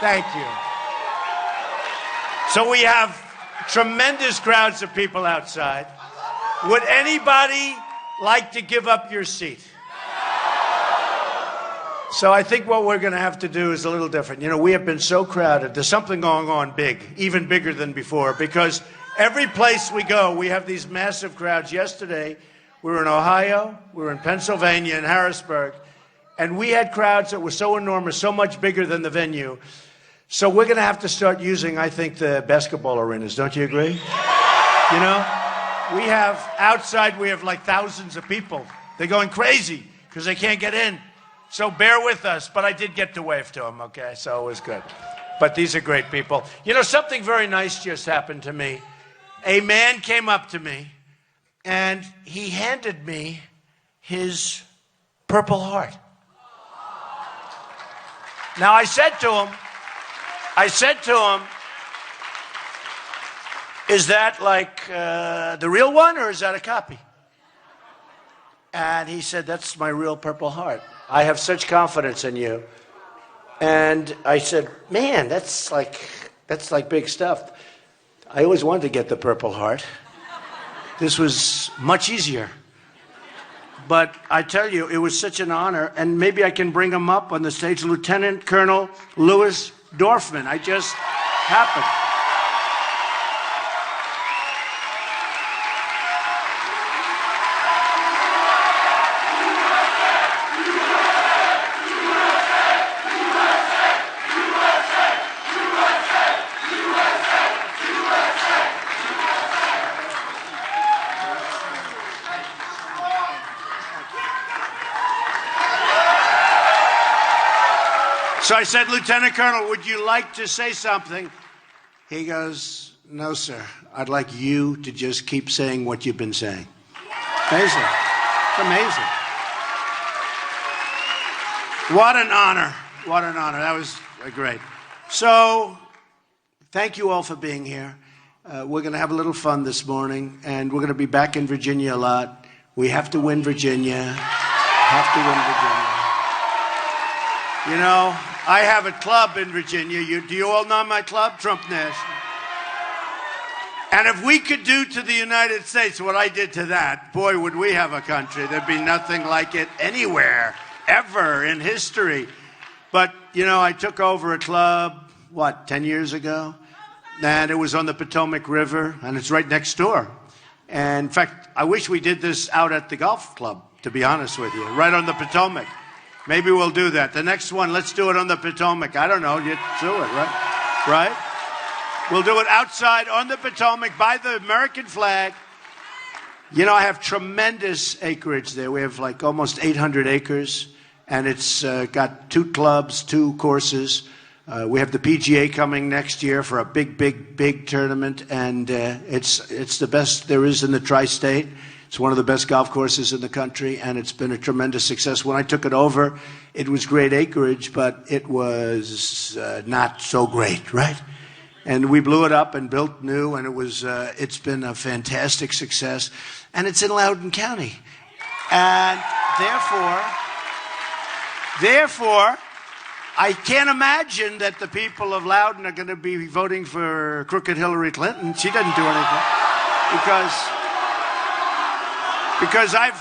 Thank you. So we have tremendous crowds of people outside. Would anybody like to give up your seat? So I think what we're going to have to do is a little different. You know, we have been so crowded. There's something going on big, even bigger than before, because every place we go, we have these massive crowds. Yesterday, we were in Ohio, we were in Pennsylvania, in Harrisburg, and we had crowds that were so enormous, so much bigger than the venue. So we're going to have to start using, I think, the basketball arenas. Don't you agree? You know, we have outside, we have like thousands of people. They're going crazy because they can't get in. So bear with us, but I did get to wave to them, okay? So it was good. But these are great people. You know, something very nice just happened to me. A man came up to me, and he handed me his Purple Heart. Now, I said to him, is that like the real one, or is that a copy? And he said, that's my real Purple Heart. I have such confidence in you. And I said, man, that's like big stuff. I always wanted to get the Purple Heart. This was much easier. But I tell you, it was such an honor. And maybe I can bring him up on the stage, Lieutenant Colonel Louis Dorfman. I just happened. So I said, Lieutenant Colonel, would you like to say something? He goes, no, sir. I'd like you to just keep saying what you've been saying. Amazing. It's amazing. What an honor. What an honor. That was great. So thank you all for being here. We're going to have a little fun this morning, and we're going to be back in Virginia a lot. We have to win Virginia. Have to win Virginia. You know, I have a club in Virginia. Do you all know my club? Trump National. And if we could do to the United States what I did to that, boy, would we have a country. There'd be nothing like it anywhere, ever in history. But, you know, I took over a club, 10 years ago? And it was on the Potomac River, and it's right next door. And in fact, I wish we did this out at the golf club, to be honest with you, right on the Potomac. Maybe we'll do that. The next one, let's do it on the Potomac. I don't know, you do it, right? Right? We'll do it outside on the Potomac by the American flag. You know, I have tremendous acreage there. We have like almost 800 acres, and it's got 2 clubs, 2 courses. We have the PGA coming next year for a big tournament, and it's the best there is in the tri-state. It's one of the best golf courses in the country, and it's been a tremendous success. When I took it over, it was great acreage, but it was not so great, right? And we blew it up and built new, and it's been a fantastic success. And it's in Loudoun County. And therefore, I can't imagine that the people of Loudoun are going to be voting for crooked Hillary Clinton. She doesn't do anything. Because I've...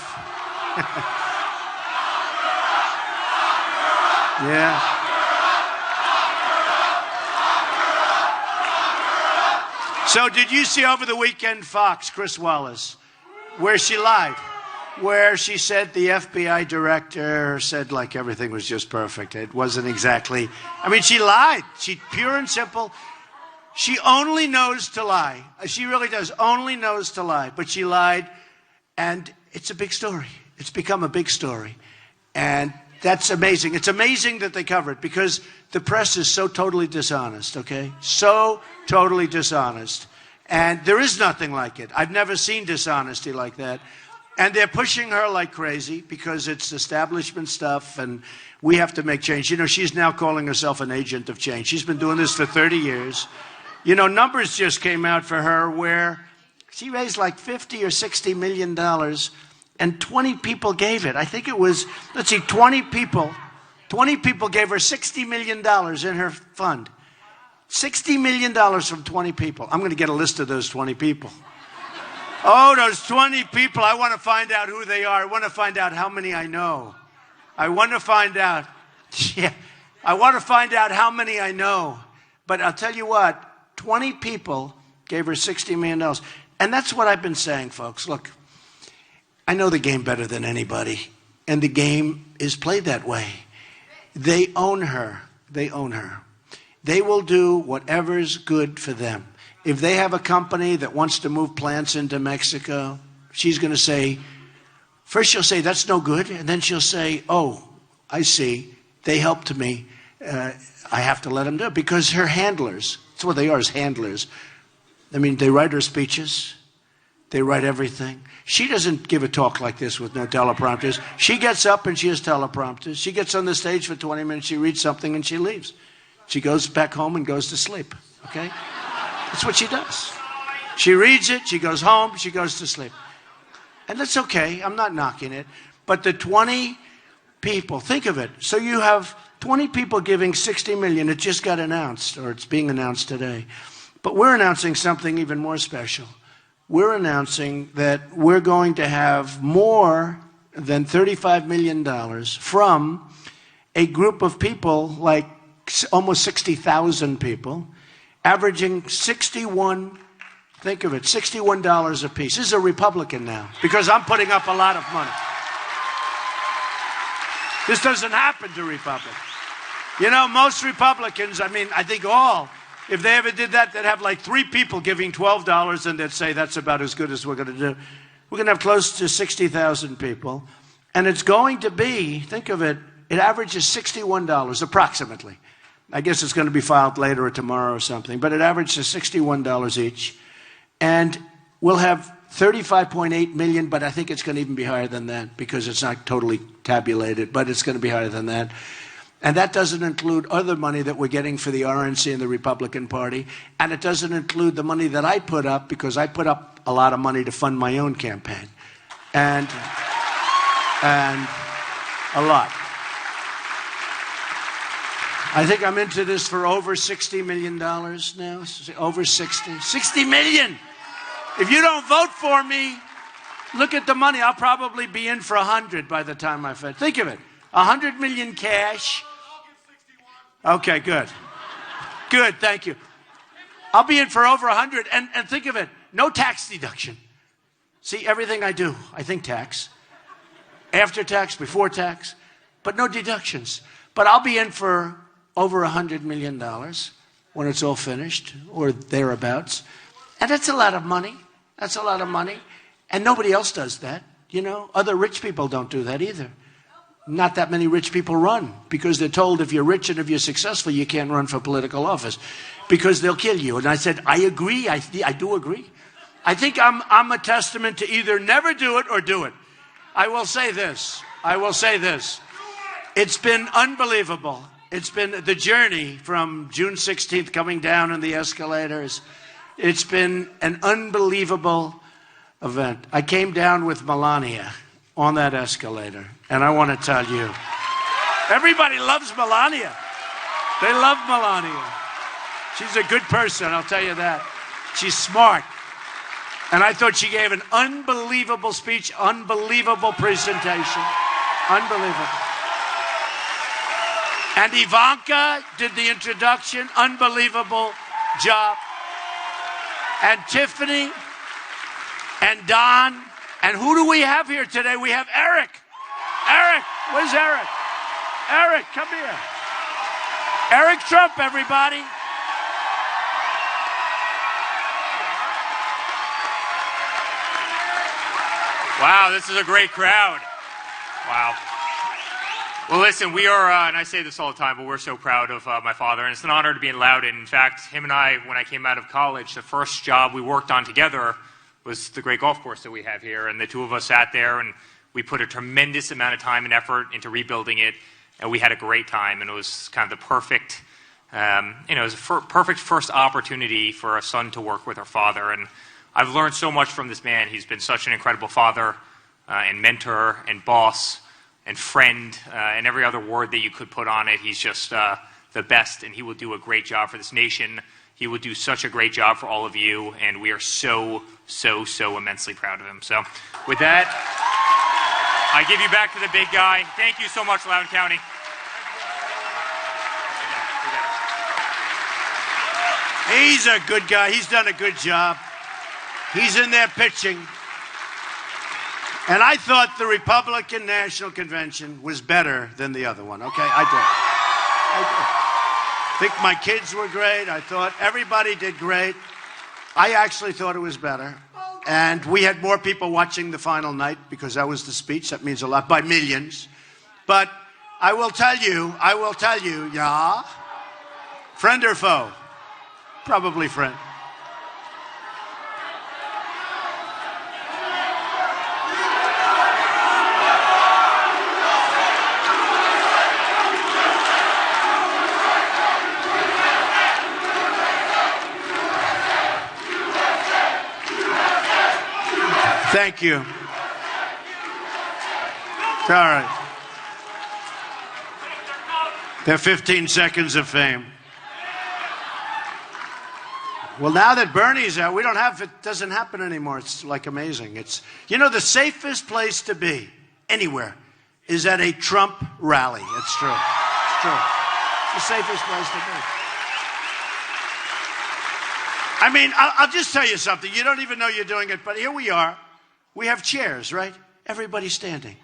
yeah. So did you see over the weekend Fox, Chris Wallace, where she lied? Where she said the FBI director said like everything was just perfect. It wasn't exactly... I mean, she lied. She pure and simple. She only knows to lie. She really does. Only knows to lie. But she lied, and it's a big story. It's become a big story. And that's amazing. It's amazing that they cover it because the press is so totally dishonest, okay? So totally dishonest. And there is nothing like it. I've never seen dishonesty like that. And they're pushing her like crazy because it's establishment stuff, and we have to make change. You know, she's now calling herself an agent of change. She's been doing this for 30 years. You know, numbers just came out for her where she raised like $50 or $60 million, and 20 people gave it. I think it was, 20 people 20 people gave her $60 million in her fund. $60 million from 20 people. I'm going to get a list of those 20 people. Oh, those 20 people. I want to find out who they are. I want to find out how many I know. I want to find out. Yeah, I want to find out how many I know. But I'll tell you what, 20 people gave her $60 million. And that's what I've been saying, folks. Look, I know the game better than anybody. And the game is played that way. They own her. They own her. They will do whatever's good for them. If they have a company that wants to move plants into Mexico, she's going to say, first she'll say, that's no good. And then she'll say, oh, I see. They helped me. I have to let them do it. Because her handlers, that's what they are, is handlers. I mean, they write her speeches. They write everything. She doesn't give a talk like this with no teleprompters. She gets up and she has teleprompters. She gets on the stage for 20 minutes. She reads something and she leaves. She goes back home and goes to sleep. Okay? That's what she does. She reads it. She goes home. She goes to sleep. And that's okay. I'm not knocking it. But the 20 people, think of it. So you have 20 people giving $60 million. It just got announced, or it's being announced today. But we're announcing something even more special. We're announcing that we're going to have more than $35 million from a group of people, like almost 60,000 people, averaging think of it, $61 a piece. This is a Republican now, because I'm putting up a lot of money. This doesn't happen to Republicans. You know, most Republicans, I mean, I think all, if they ever did that, they'd have like 3 people giving $12 and they'd say that's about as good as we're going to do. We're going to have close to 60,000 people. And it's going to be, think of it, it averages $61 approximately. I guess it's going to be filed later or tomorrow or something. But it averages $61 each. And we'll have 35.8 million, but I think it's going to even be higher than that because it's not totally tabulated, but it's going to be higher than that. And that doesn't include other money that we're getting for the RNC and the Republican Party. And it doesn't include the money that I put up, because I put up a lot of money to fund my own campaign. And a lot. I think I'm into this for over $60 million now. Over 60. 60 million! If you don't vote for me, look at the money. I'll probably be in for 100 by the time I finish. Think of it. 100 million cash. Okay, good. Good, thank you. I'll be in for over 100, and think of it, no tax deduction. See, everything I do, I think tax. After tax, before tax, but no deductions. But I'll be in for over $100 million when it's all finished, or thereabouts. And that's a lot of money. That's a lot of money. And nobody else does that, you know. Other rich people don't do that either. Not that many rich people run, because they're told if you're rich and if you're successful, you can't run for political office because they'll kill you. And I said, I agree. I do agree. I think I'm a testament to either never do it or do it. I will say this. It's been unbelievable. It's been the journey from June 16th coming down in the escalators. It's been an unbelievable event. I came down with Melania on that escalator. And I want to tell you, everybody loves Melania. They love Melania. She's a good person, I'll tell you that. She's smart. And I thought she gave an unbelievable speech, unbelievable presentation. Unbelievable. And Ivanka did the introduction, unbelievable job. And Tiffany and Don. And who do we have here today? We have Eric. Eric, where's Eric? Eric, come here. Eric Trump, everybody. Wow, this is a great crowd. Wow. Well, listen, we are, and I say this all the time, but we're so proud of my father, and it's an honor to be in Loudoun. In fact, him and I, when I came out of college, the first job we worked on together was the great golf course that we have here, and the two of us sat there, and we put a tremendous amount of time and effort into rebuilding it, and we had a great time, and it was kind of the perfect, it was a perfect first opportunity for a son to work with our father, and I've learned so much from this man. He's been such an incredible father and mentor and boss, and friend and every other word that you could put on it. He's just the best, and he will do a great job for this nation. He will do such a great job for all of you, and we are so immensely proud of him. So with that, I give you back to the big guy. Thank you so much, Loudoun County. He's a good guy. He's done a good job. He's in there pitching. And I thought the Republican National Convention was better than the other one, okay? I think my kids were great. I thought everybody did great. I actually thought it was better. And we had more people watching the final night because that was the speech. That means a lot, by millions. But I will tell you, yeah, friend or foe? Probably friend. Thank you. All right. They're 15 seconds of fame. Well, now that Bernie's out, it doesn't happen anymore. It's like amazing. It's, the safest place to be anywhere is at a Trump rally. It's true. It's true. It's the safest place to be. I mean, I'll just tell you something. You don't even know you're doing it, but here we are. We have chairs, right? Everybody's standing.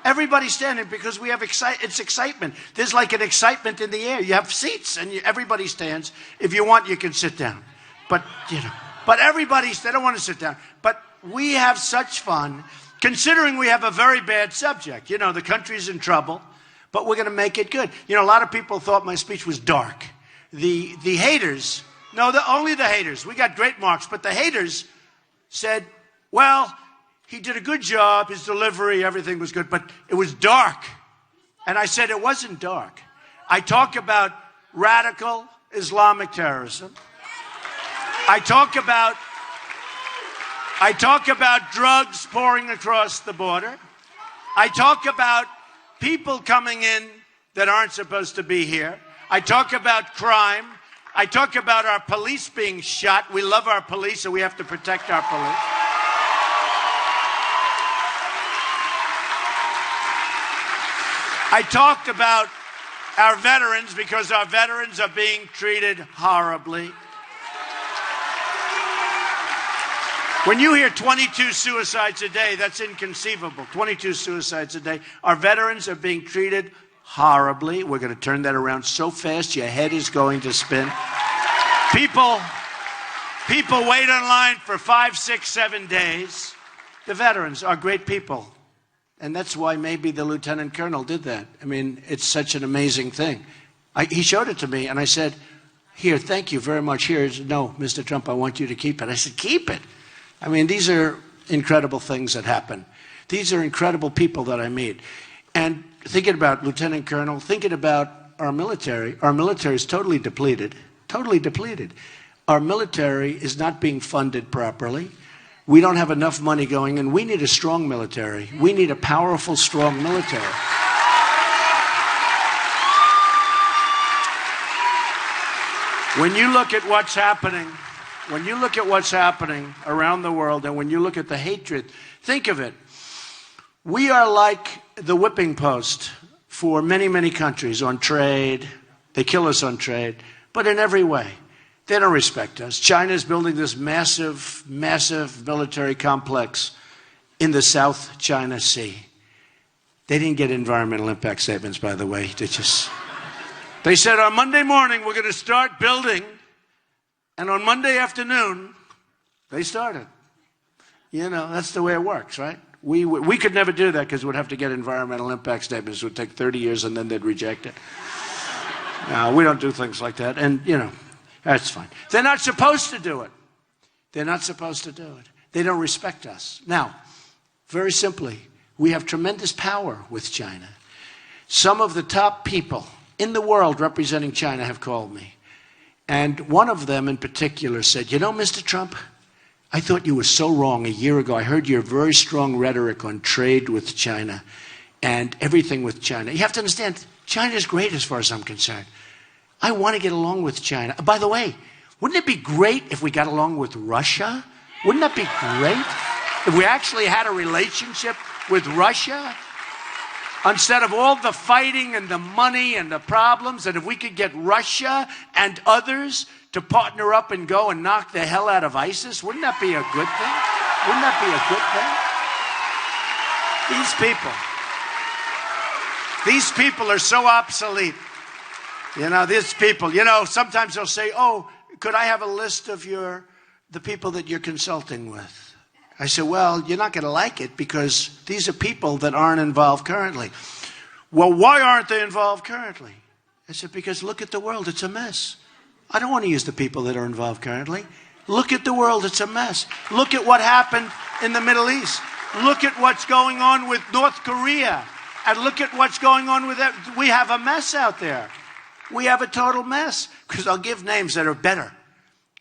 Everybody's standing because we have it's excitement. There's like an excitement in the air. You have seats and everybody stands. If you want, you can sit down. But, but they don't want to sit down. But we have such fun, considering we have a very bad subject. The country's in trouble, but we're going to make it good. A lot of people thought my speech was dark. The haters, only the haters. We got great marks, but the haters said, well, he did a good job, his delivery, everything was good, but it was dark. And I said it wasn't dark. I talk about radical Islamic terrorism. I talk about drugs pouring across the border. I talk about people coming in that aren't supposed to be here. I talk about crime. I talk about our police being shot. We love our police, so we have to protect our police. I talked about our veterans because our veterans are being treated horribly. When you hear 22 suicides a day, that's inconceivable. 22 suicides a day. Our veterans are being treated horribly. We're going to turn that around so fast your head is going to spin. People wait in line for 5, 6, 7 days. The veterans are great people. And that's why maybe the lieutenant colonel did that. I mean, it's such an amazing thing. He showed it to me, and I said, here, thank you very much. No, Mr. Trump, I want you to keep it. I said, keep it. I mean, these are incredible things that happen. These are incredible people that I meet. And thinking about lieutenant colonel, thinking about our military is totally depleted, totally depleted. Our military is not being funded properly. We don't have enough money going, and we need a strong military. We need a powerful, strong military. When you look at what's happening around the world, and when you look at the hatred, think of it. We are like the whipping post for many, many countries on trade. They kill us on trade, but in every way. They don't respect us. China's building this massive, massive military complex in the South China Sea. They didn't get environmental impact statements, by the way. They said on Monday morning, we're going to start building. And on Monday afternoon, they started. That's the way it works, right? We could never do that because we'd have to get environmental impact statements. It would take 30 years and then they'd reject it. No, we don't do things like that. And, that's fine. They're not supposed to do it. They're not supposed to do it. They don't respect us. Now, very simply, we have tremendous power with China. Some of the top people in the world representing China have called me. And one of them in particular said, Mr. Trump, I thought you were so wrong a year ago. I heard your very strong rhetoric on trade with China. and everything with China. You have to understand, China is great as far as I'm concerned. I want to get along with China. By the way, wouldn't it be great if we got along with Russia? Wouldn't that be great? If we actually had a relationship with Russia? Instead of all the fighting and the money and the problems, and if we could get Russia and others to partner up and go and knock the hell out of ISIS, wouldn't that be a good thing? Wouldn't that be a good thing? These people are so obsolete. These people, sometimes they'll say, oh, could I have a list of the people that you're consulting with? I said, well, you're not going to like it because these are people that aren't involved currently. Well, why aren't they involved currently? I said, because look at the world. It's a mess. I don't want to use the people that are involved currently. Look at the world. It's a mess. Look at what happened in the Middle East. Look at what's going on with North Korea. And look at what's going on with that. We have a mess out there. We have a total mess. Because I'll give names that are better.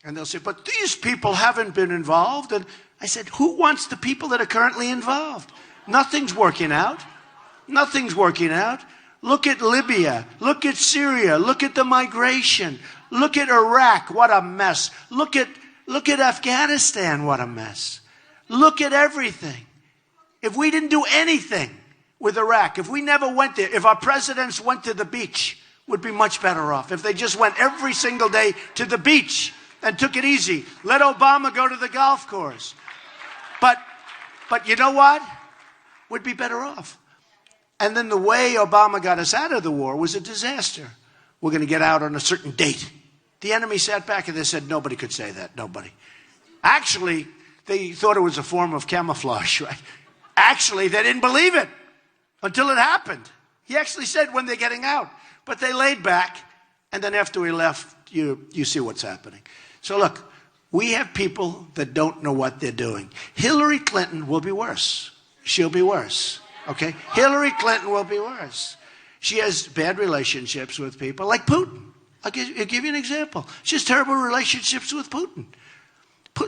And they'll say, but these people haven't been involved. And I said, who wants the people that are currently involved? Nothing's working out. Nothing's working out. Look at Libya. Look at Syria. Look at the migration. Look at Iraq. What a mess. Look at Afghanistan. What a mess. Look at everything. If we didn't do anything with Iraq, if we never went there, if our presidents went to the beach, we'd be much better off. If they just went every single day to the beach and took it easy. Let Obama go to the golf course. But you know what? We'd be better off. And then the way Obama got us out of the war was a disaster. We're going to get out on a certain date. The enemy sat back and they said nobody could say that. Nobody. Actually, they thought it was a form of camouflage, right? Actually, they didn't believe it until it happened. He actually said when they're getting out. But they laid back, and then after we left, you see what's happening. So look, we have people that don't know what they're doing. Hillary Clinton will be worse. She'll be worse. Okay? Hillary Clinton will be worse. She has bad relationships with people like Putin. I'll give you an example. She has terrible relationships with Putin.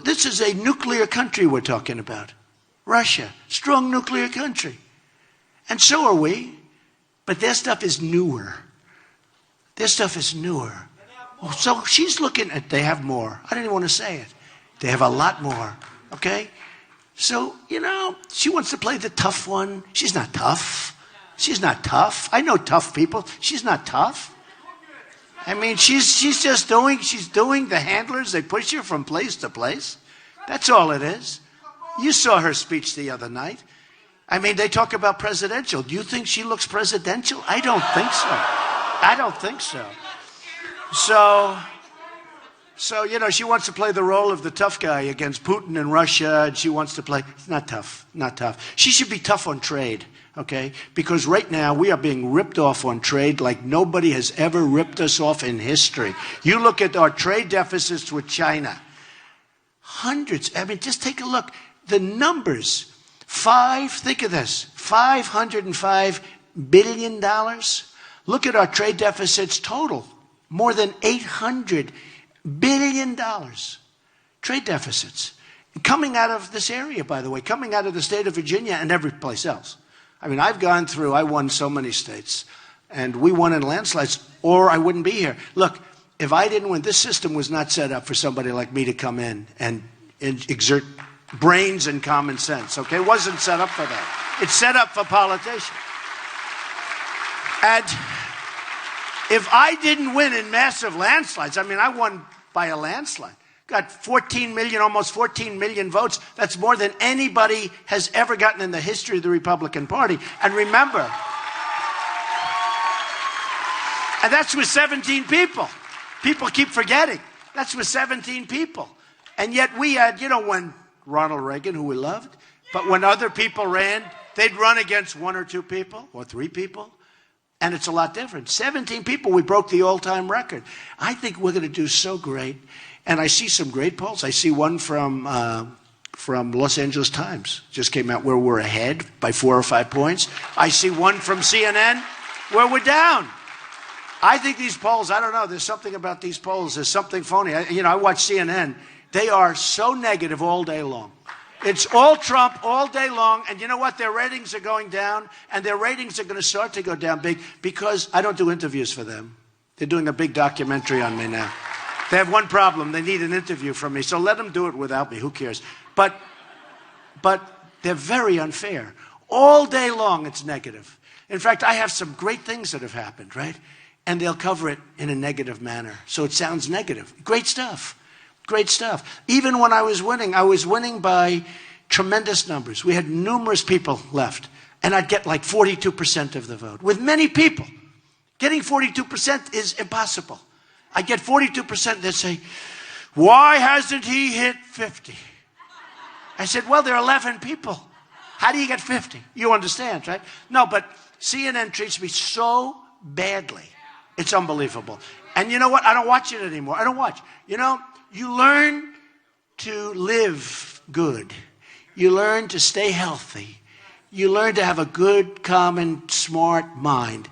This is a nuclear country we're talking about. Russia, strong nuclear country. And so are we. But their stuff is newer. Their stuff is newer. So she's looking at, they have more. I didn't even want to say it. They have a lot more. Okay? So, she wants to play the tough one. She's not tough. She's not tough. I know tough people. She's not tough. I mean, she's just doing the handlers. They push her from place to place. That's all it is. You saw her speech the other night. I mean, they talk about presidential. Do you think she looks presidential? I don't think so. I don't think so. So, she wants to play the role of the tough guy against Putin and Russia, and she wants to play. It's not tough, not tough. She should be tough on trade, okay? Because right now we are being ripped off on trade like nobody has ever ripped us off in history. You look at our trade deficits with China. Hundreds. I mean, just take a look. The numbers. Think of this. $505 billion. Look at our trade deficits total. More than $800 billion. Trade deficits. Coming out of this area, by the way. Coming out of the state of Virginia and every place else. I mean, I won so many states. And we won in landslides, or I wouldn't be here. Look, if I didn't win, this system was not set up for somebody like me to come in and exert brains and common sense, okay? It wasn't set up for that. It's set up for politicians. And if I didn't win in massive landslides, I mean, I won by a landslide. Got 14 million, almost 14 million votes. That's more than anybody has ever gotten in the history of the Republican Party. And remember, and that's with 17 people. People keep forgetting. That's with 17 people. And yet we had, when Ronald Reagan, who we loved, but when other people ran, they'd run against one or two people or three people. And it's a lot different. 17 people, we broke the all-time record. I think we're going to do so great. And I see some great polls. I see one from Los Angeles Times. Just came out where we're ahead by 4 or 5 points. I see one from CNN where we're down. I think these polls, I don't know, there's something about these polls. There's something phony. I watch CNN. They are so negative all day long. It's all Trump all day long. And you know what? Their ratings are going down, and their ratings are going to start to go down big because I don't do interviews for them. They're doing a big documentary on me now. They have one problem. They need an interview from me. So let them do it without me. Who cares? But they're very unfair. All day long, it's negative. In fact, I have some great things that have happened, right? And they'll cover it in a negative manner. So it sounds negative. Great stuff. Great stuff. Even when I was winning by tremendous numbers. We had numerous people left. And I'd get like 42% of the vote. With many people. Getting 42% is impossible. I get 42%, they'd say, why hasn't he hit 50? I said, well, there are 11 people. How do you get 50? You understand, right? No, but CNN treats me so badly. It's unbelievable. And you know what? I don't watch it anymore. I don't watch. You know, you learn to live good. You learn to stay healthy. You learn to have a good, calm, and smart mind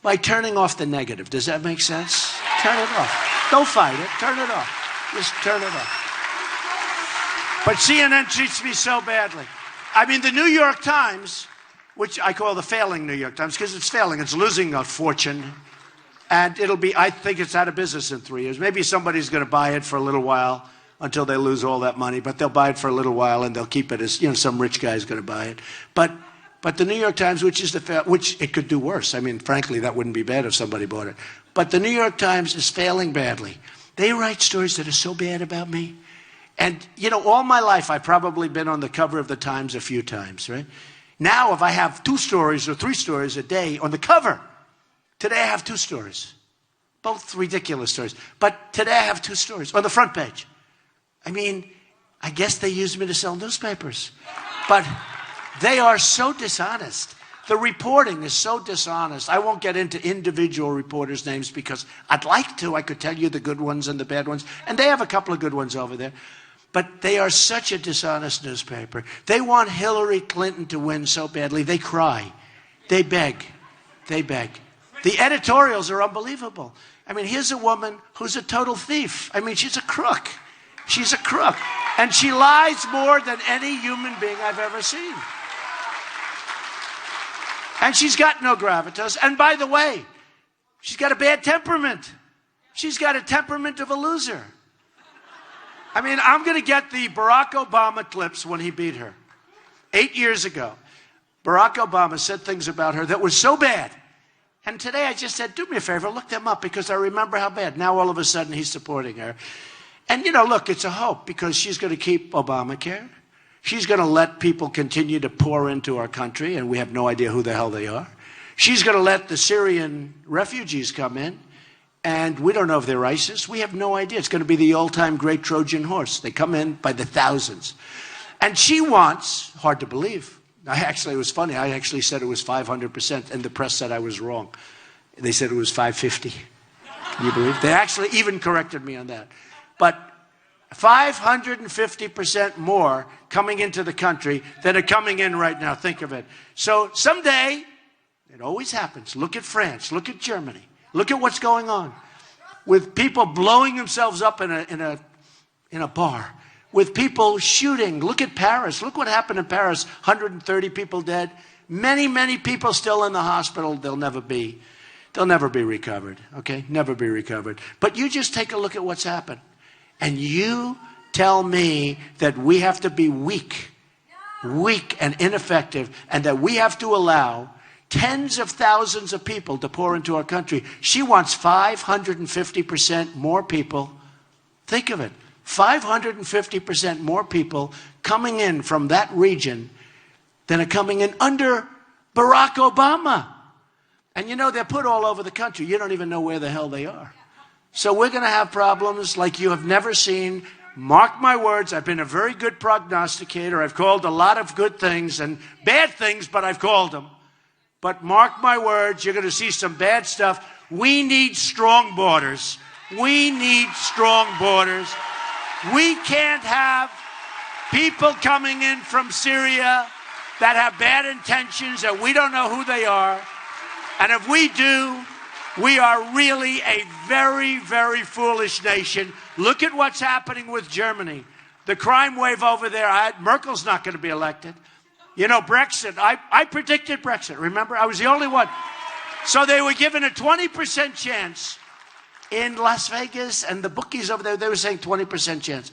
by turning off the negative. Does that make sense? Turn it off. Don't fight it. Turn it off. Just turn it off. But CNN treats me so badly. I mean, the New York Times, which I call the failing New York Times, because it's failing. It's losing a fortune. And I think it's out of business in 3 years. Maybe somebody's going to buy it for a little while until they lose all that money. But they'll buy it for a little while and they'll keep it as, some rich guy's going to buy it. But the New York Times, which it could do worse. I mean, frankly, that wouldn't be bad if somebody bought it. But the New York Times is failing badly. They write stories that are so bad about me. And, all my life, I've probably been on the cover of the Times a few times, right? Now, if I have 2 stories or 3 stories a day on the cover, today I have 2 stories. Both ridiculous stories. But today I have 2 stories on the front page. I mean, I guess they use me to sell newspapers. But they are so dishonest. The reporting is so dishonest. I won't get into individual reporters' names because I'd like to. I could tell you the good ones and the bad ones. And they have a couple of good ones over there. But they are such a dishonest newspaper. They want Hillary Clinton to win so badly. They cry. They beg. They beg. The editorials are unbelievable. I mean, here's a woman who's a total thief. I mean, she's a crook. She's a crook. And she lies more than any human being I've ever seen. And she's got no gravitas. And by the way, she's got a bad temperament. She's got a temperament of a loser. I mean, I'm going to get the Barack Obama clips when he beat her. 8 years ago, Barack Obama said things about her that were so bad. And today I just said, do me a favor, look them up because I remember how bad. Now all of a sudden he's supporting her. And, look, it's a hope because she's going to keep Obamacare. She's going to let people continue to pour into our country, and we have no idea who the hell they are. She's going to let the Syrian refugees come in, and we don't know if they're ISIS. We have no idea. It's going to be the all-time great Trojan horse. They come in by the thousands. And she wants, hard to believe, it was funny, I actually said it was 500%, and the press said I was wrong. They said it was 550. Can you believe? They actually even corrected me on that. But 550% more coming into the country than are coming in right now. Think of it. So someday, it always happens. Look at France. Look at Germany. Look at what's going on with people blowing themselves up in a bar, with people shooting. Look at Paris. Look what happened in Paris. 130 people dead. Many, many people still in the hospital. They'll never be recovered. Okay, never be recovered. But you just take a look at what's happened. And you tell me that we have to be weak and ineffective, and that we have to allow tens of thousands of people to pour into our country. She wants 550% more people. Think of it. 550% more people coming in from that region than are coming in under Barack Obama. And they're put all over the country. You don't even know where the hell they are. So we're going to have problems like you have never seen. Mark my words, I've been a very good prognosticator. I've called a lot of good things and bad things, but I've called them. But mark my words, you're going to see some bad stuff. We need strong borders. We need strong borders. We can't have people coming in from Syria that have bad intentions, that we don't know who they are. And if we do, we are really a very, very foolish nation. Look at what's happening with Germany. The crime wave over there, Merkel's not going to be elected. You know, Brexit, I predicted Brexit, remember? I was the only one. So they were given a 20% chance in Las Vegas, and the bookies over there, they were saying 20% chance.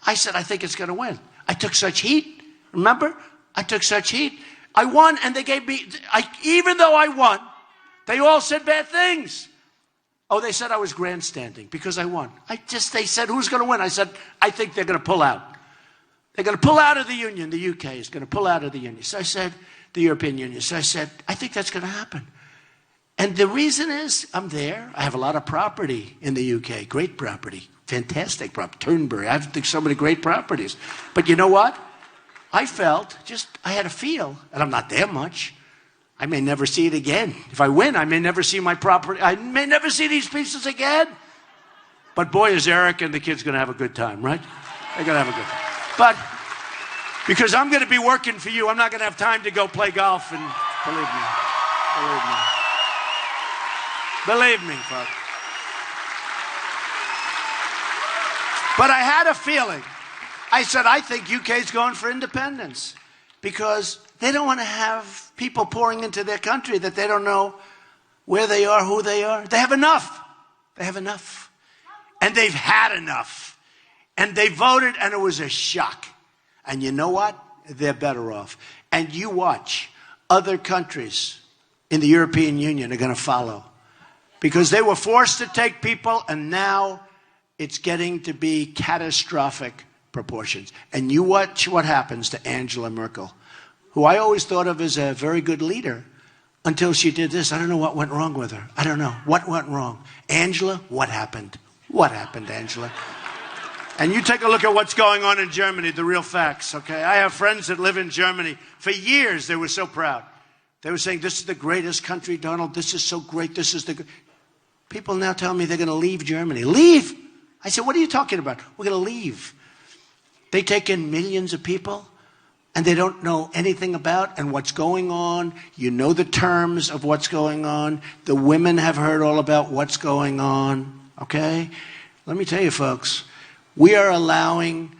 I said, I think it's going to win. I took such heat, remember? I took such heat. I won, and they gave me, even though I won, they all said bad things. Oh, they said I was grandstanding because I won. They said, who's going to win? I said, I think they're going to pull out. They're going to pull out of the Union. The UK is going to pull out of the Union. So I said, the European Union. So I said, I think that's going to happen. And the reason is, I'm there. I have a lot of property in the UK. Great property. Fantastic property. Turnberry. I have so many great properties. But you know what? I had a feel, and I'm not there much. I may never see it again. If I win, I may never see my property. I may never see these pieces again. But boy, is Eric and the kids going to have a good time, right? They're going to have a good time. But because I'm going to be working for you, I'm not going to have time to go play golf. And believe me, folks. But I had a feeling. I said, I think UK's going for independence because they don't want to have people pouring into their country that they don't know where they are, who they are. They have enough. They have enough. And they've had enough. And they voted, and it was a shock. And you know what? They're better off. And you watch. Other countries in the European Union are going to follow. Because they were forced to take people, and now it's getting to be catastrophic proportions. And you watch what happens to Angela Merkel, who I always thought of as a very good leader until she did this. I don't know what went wrong with her. I don't know. What went wrong? Angela, what happened? What happened, Angela? And you take a look at what's going on in Germany, the real facts, okay? I have friends that live in Germany. For years, they were so proud. They were saying, this is the greatest country, Donald. This is so great. This is the... People now tell me they're going to leave Germany. Leave? I said, what are you talking about? We're going to leave. They take in millions of people, and they don't know anything about and what's going on. You know the terms of what's going on. The women have heard all about what's going on, okay? Let me tell you, folks. We are allowing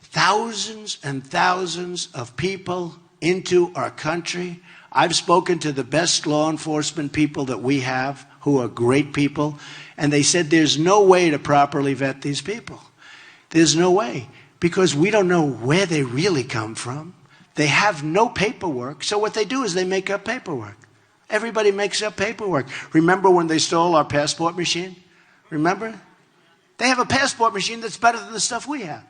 thousands and thousands of people into our country. I've spoken to the best law enforcement people that we have, who are great people, and they said there's no way to properly vet these people. There's no way, because we don't know where they really come from. They have no paperwork, so what they do is they make up paperwork. Everybody makes up paperwork. Remember when they stole our passport machine? Remember? They have a passport machine that's better than the stuff we have.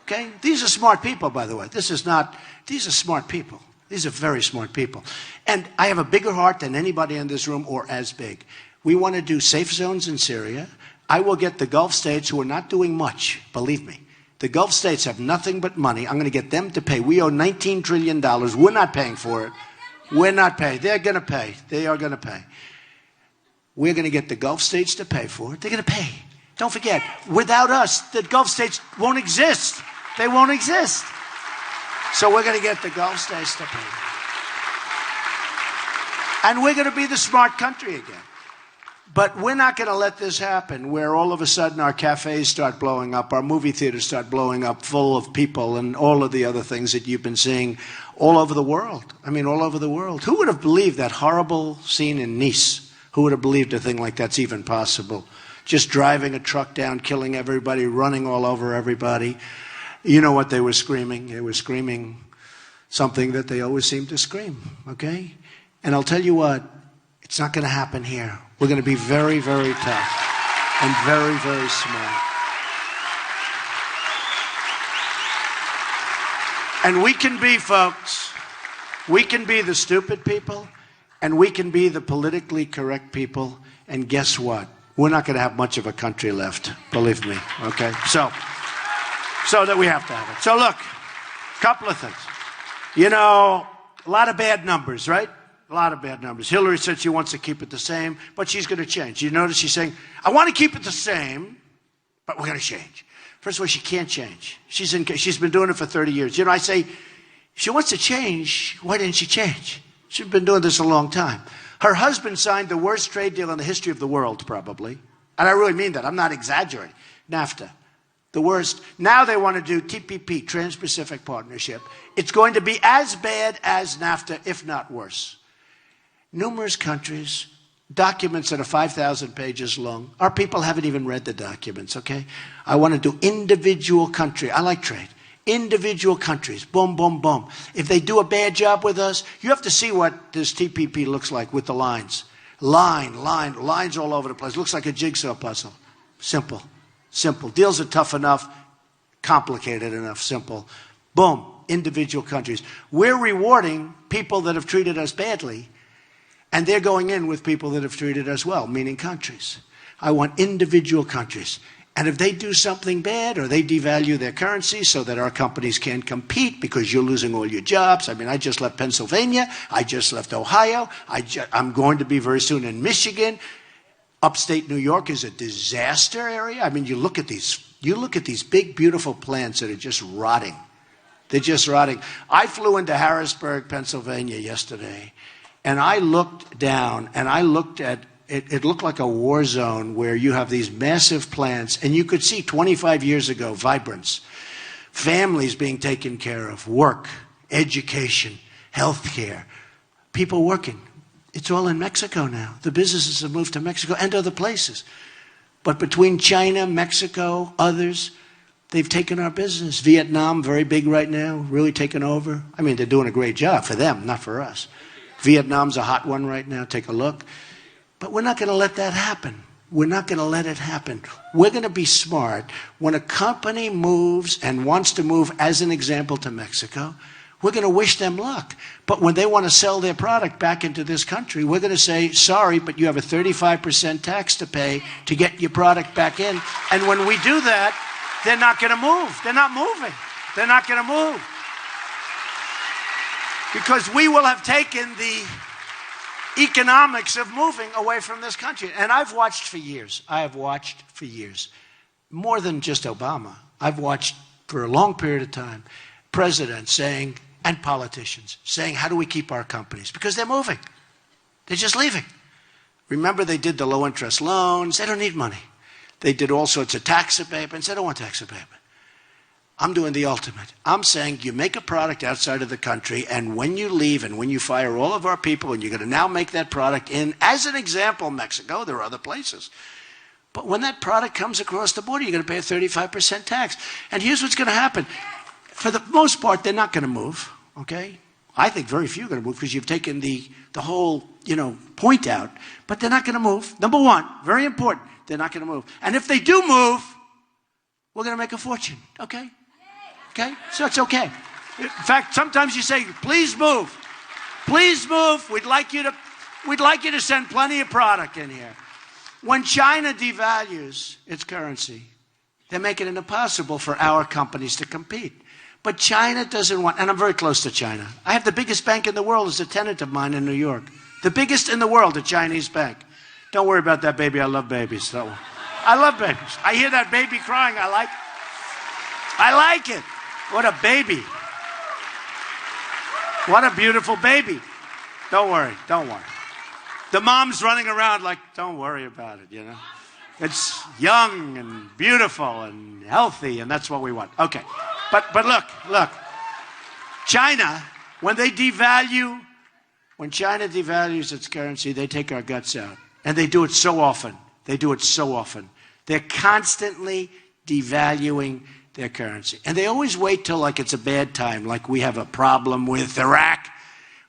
Okay? These are smart people, by the way. These are smart people. These are very smart people. And I have a bigger heart than anybody in this room, or as big. We want to do safe zones in Syria. I will get the Gulf states who are not doing much, believe me. The Gulf states have nothing but money. I'm going to get them to pay. We owe $19 trillion. We're not paying for it. We're not paying. They're going to pay. They are going to pay. We're going to get the Gulf states to pay for it. They're going to pay. Don't forget, without us, the Gulf states won't exist. They won't exist. So we're going to get the Gulf states to pay. And we're going to be the smart country again. But we're not going to let this happen where all of a sudden our cafes start blowing up, our movie theaters start blowing up full of people and all of the other things that you've been seeing all over the world. I mean, all over the world. Who would have believed that horrible scene in Nice? Who would have believed a thing like that's even possible? Just driving a truck down, killing everybody, running all over everybody. You know what they were screaming? They were screaming something that they always seem to scream, okay? And I'll tell you what, it's not going to happen here. We're going to be very, very tough and very, very smart. And we can be, folks, we can be the stupid people, and we can be the politically correct people, and guess what? We're not going to have much of a country left, believe me, okay? So that we have to have it. So look, a couple of things. You know, a lot of bad numbers, right? A lot of bad numbers. Hillary said she wants to keep it the same, but she's going to change. You notice she's saying, I want to keep it the same, but we're going to change. First of all, she can't change. She's been doing it for 30 years. You know, I say, if she wants to change, why didn't she change? She's been doing this a long time. Her husband signed the worst trade deal in the history of the world, probably. And I really mean that. I'm not exaggerating. NAFTA. The worst. Now they want to do TPP, Trans-Pacific Partnership. It's going to be as bad as NAFTA, if not worse. Numerous countries, documents that are 5,000 pages long. Our people haven't even read the documents, okay? I want to do individual country. I like trade. Individual countries. Boom, boom, boom. If they do a bad job with us, you have to see what this TPP looks like with the lines. Lines all over the place. Looks like a jigsaw puzzle. Simple. Simple. Deals are tough enough, complicated enough, simple. Boom. Individual countries. We're rewarding people that have treated us badly, and they're going in with people that have treated us well, meaning countries. I want individual countries. And if they do something bad or they devalue their currency so that our companies can't compete because you're losing all your jobs. I mean, I just left Pennsylvania. I just left Ohio. I'm going to be very soon in Michigan. Upstate New York is a disaster area. I mean, you look at these big, beautiful plants that are just rotting. They're just rotting. I flew into Harrisburg, Pennsylvania yesterday, and I looked down, and I looked at it. It looked like a war zone where you have these massive plants, and you could see 25 years ago, vibrance, families being taken care of, work, education, healthcare, people working. It's all in Mexico now. The businesses have moved to Mexico and other places. But between China, Mexico, others, they've taken our business. Vietnam, very big right now, really taken over. I mean, they're doing a great job for them, not for us. Vietnam's a hot one right now. Take a look. But we're not going to let that happen. We're not going to let it happen. We're going to be smart. When a company moves and wants to move, as an example, to Mexico, we're going to wish them luck. But when they want to sell their product back into this country, we're going to say, sorry, but you have a 35% tax to pay to get your product back in. And when we do that, they're not going to move. They're not moving. They're not going to move. Because we will have taken the economics of moving away from this country. And I've watched for years. I have watched for years. More than just Obama. I've watched for a long period of time presidents saying, and politicians saying, how do we keep our companies? Because they're moving. They're just leaving. Remember, they did the low interest loans. They don't need money. They did all sorts of tax abatements. They don't want tax abatement. I'm doing the ultimate. I'm saying you make a product outside of the country, and when you leave and when you fire all of our people, and you're going to now make that product in, as an example, Mexico, there are other places. But when that product comes across the border, you're going to pay a 35% tax. And here's what's going to happen. For the most part, they're not going to move, okay? I think very few are going to move because you've taken the whole, point out. But they're not going to move. Number one, very important, they're not going to move. And if they do move, we're going to make a fortune, okay? Okay? So it's okay. In fact, sometimes you say, please move. Please move. We'd like you to send plenty of product in here. When China devalues its currency, they're making it impossible for our companies to compete. But China doesn't want, and I'm very close to China. I have the biggest bank in the world as a tenant of mine in New York. The biggest in the world, a Chinese bank. Don't worry about that baby. I love babies. So I love babies. I hear that baby crying. I like it. What a baby. What a beautiful baby. Don't worry. Don't worry. The mom's running around like, don't worry about it, It's young and beautiful and healthy, and that's what we want. Okay. But look. China, when China devalues its currency, they take our guts out. And they do it so often. They're constantly devaluing their currency. And they always wait till like it's a bad time, like we have a problem with Iraq,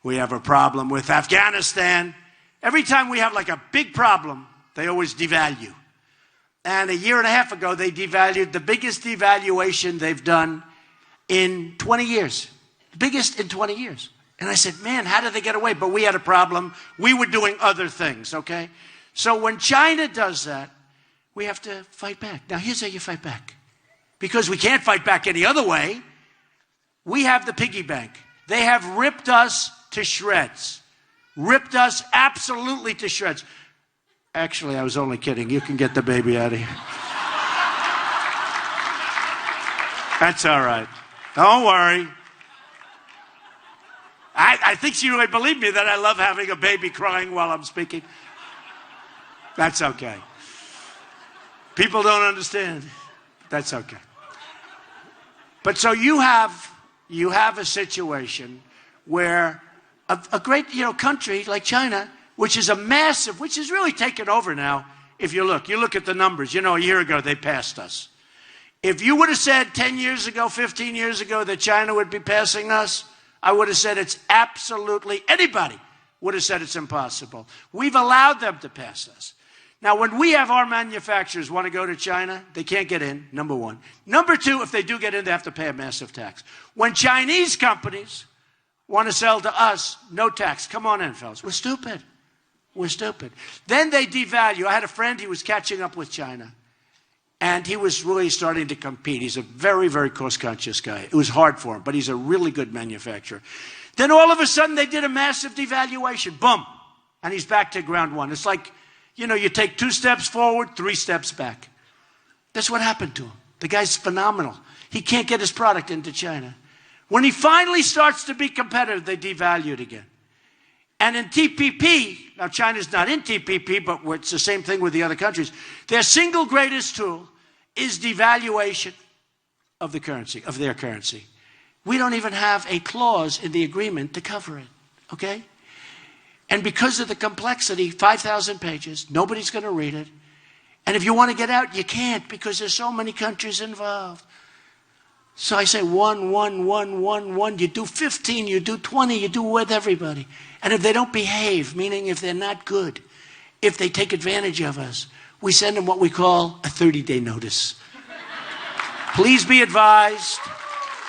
we have a problem with Afghanistan. Every time we have like a big problem, they always devalue. And a year and a half ago, they devalued the biggest devaluation they've done in 20 years. The biggest in 20 years. And I said, man, how did they get away? But we had a problem. We were doing other things, okay? So when China does that, we have to fight back. Now, here's how you fight back. Because we can't fight back any other way. We have the piggy bank. They have ripped us to shreds. Ripped us absolutely to shreds. Actually, I was only kidding. You can get the baby out of here. That's all right. Don't worry. I think she really believed me that I love having a baby crying while I'm speaking. That's okay. People don't understand. That's okay. But so you have a situation where a great country like China, which is which is really taken over now. If you look at the numbers. A year ago they passed us. If you would have said 10 years ago, 15 years ago that China would be passing us, I would have said it's absolutely, anybody would have said it's impossible. We've allowed them to pass us. Now, when we have our manufacturers want to go to China, they can't get in, number one. Number two, if they do get in, they have to pay a massive tax. When Chinese companies want to sell to us, no tax. Come on in, fellas. We're stupid. We're stupid. Then they devalue. I had a friend, he was catching up with China. And he was really starting to compete. He's a very, very cost-conscious guy. It was hard for him, but he's a really good manufacturer. Then all of a sudden, they did a massive devaluation. Boom. And he's back to ground one. It's like, you take 2 steps forward, 3 steps back. That's what happened to him. The guy's phenomenal. He can't get his product into China. When he finally starts to be competitive, they devalue it again. And in TPP, now China's not in TPP, but it's the same thing with the other countries. Their single greatest tool is devaluation of the currency, of their currency. We don't even have a clause in the agreement to cover it, okay? And because of the complexity, 5,000 pages, nobody's going to read it. And if you want to get out, you can't because there's so many countries involved. So I say 1, 1, 1, 1, 1. You do 15, you do 20, you do with everybody. And if they don't behave, meaning if they're not good, if they take advantage of us, we send them what we call a 30-day notice. Please be advised.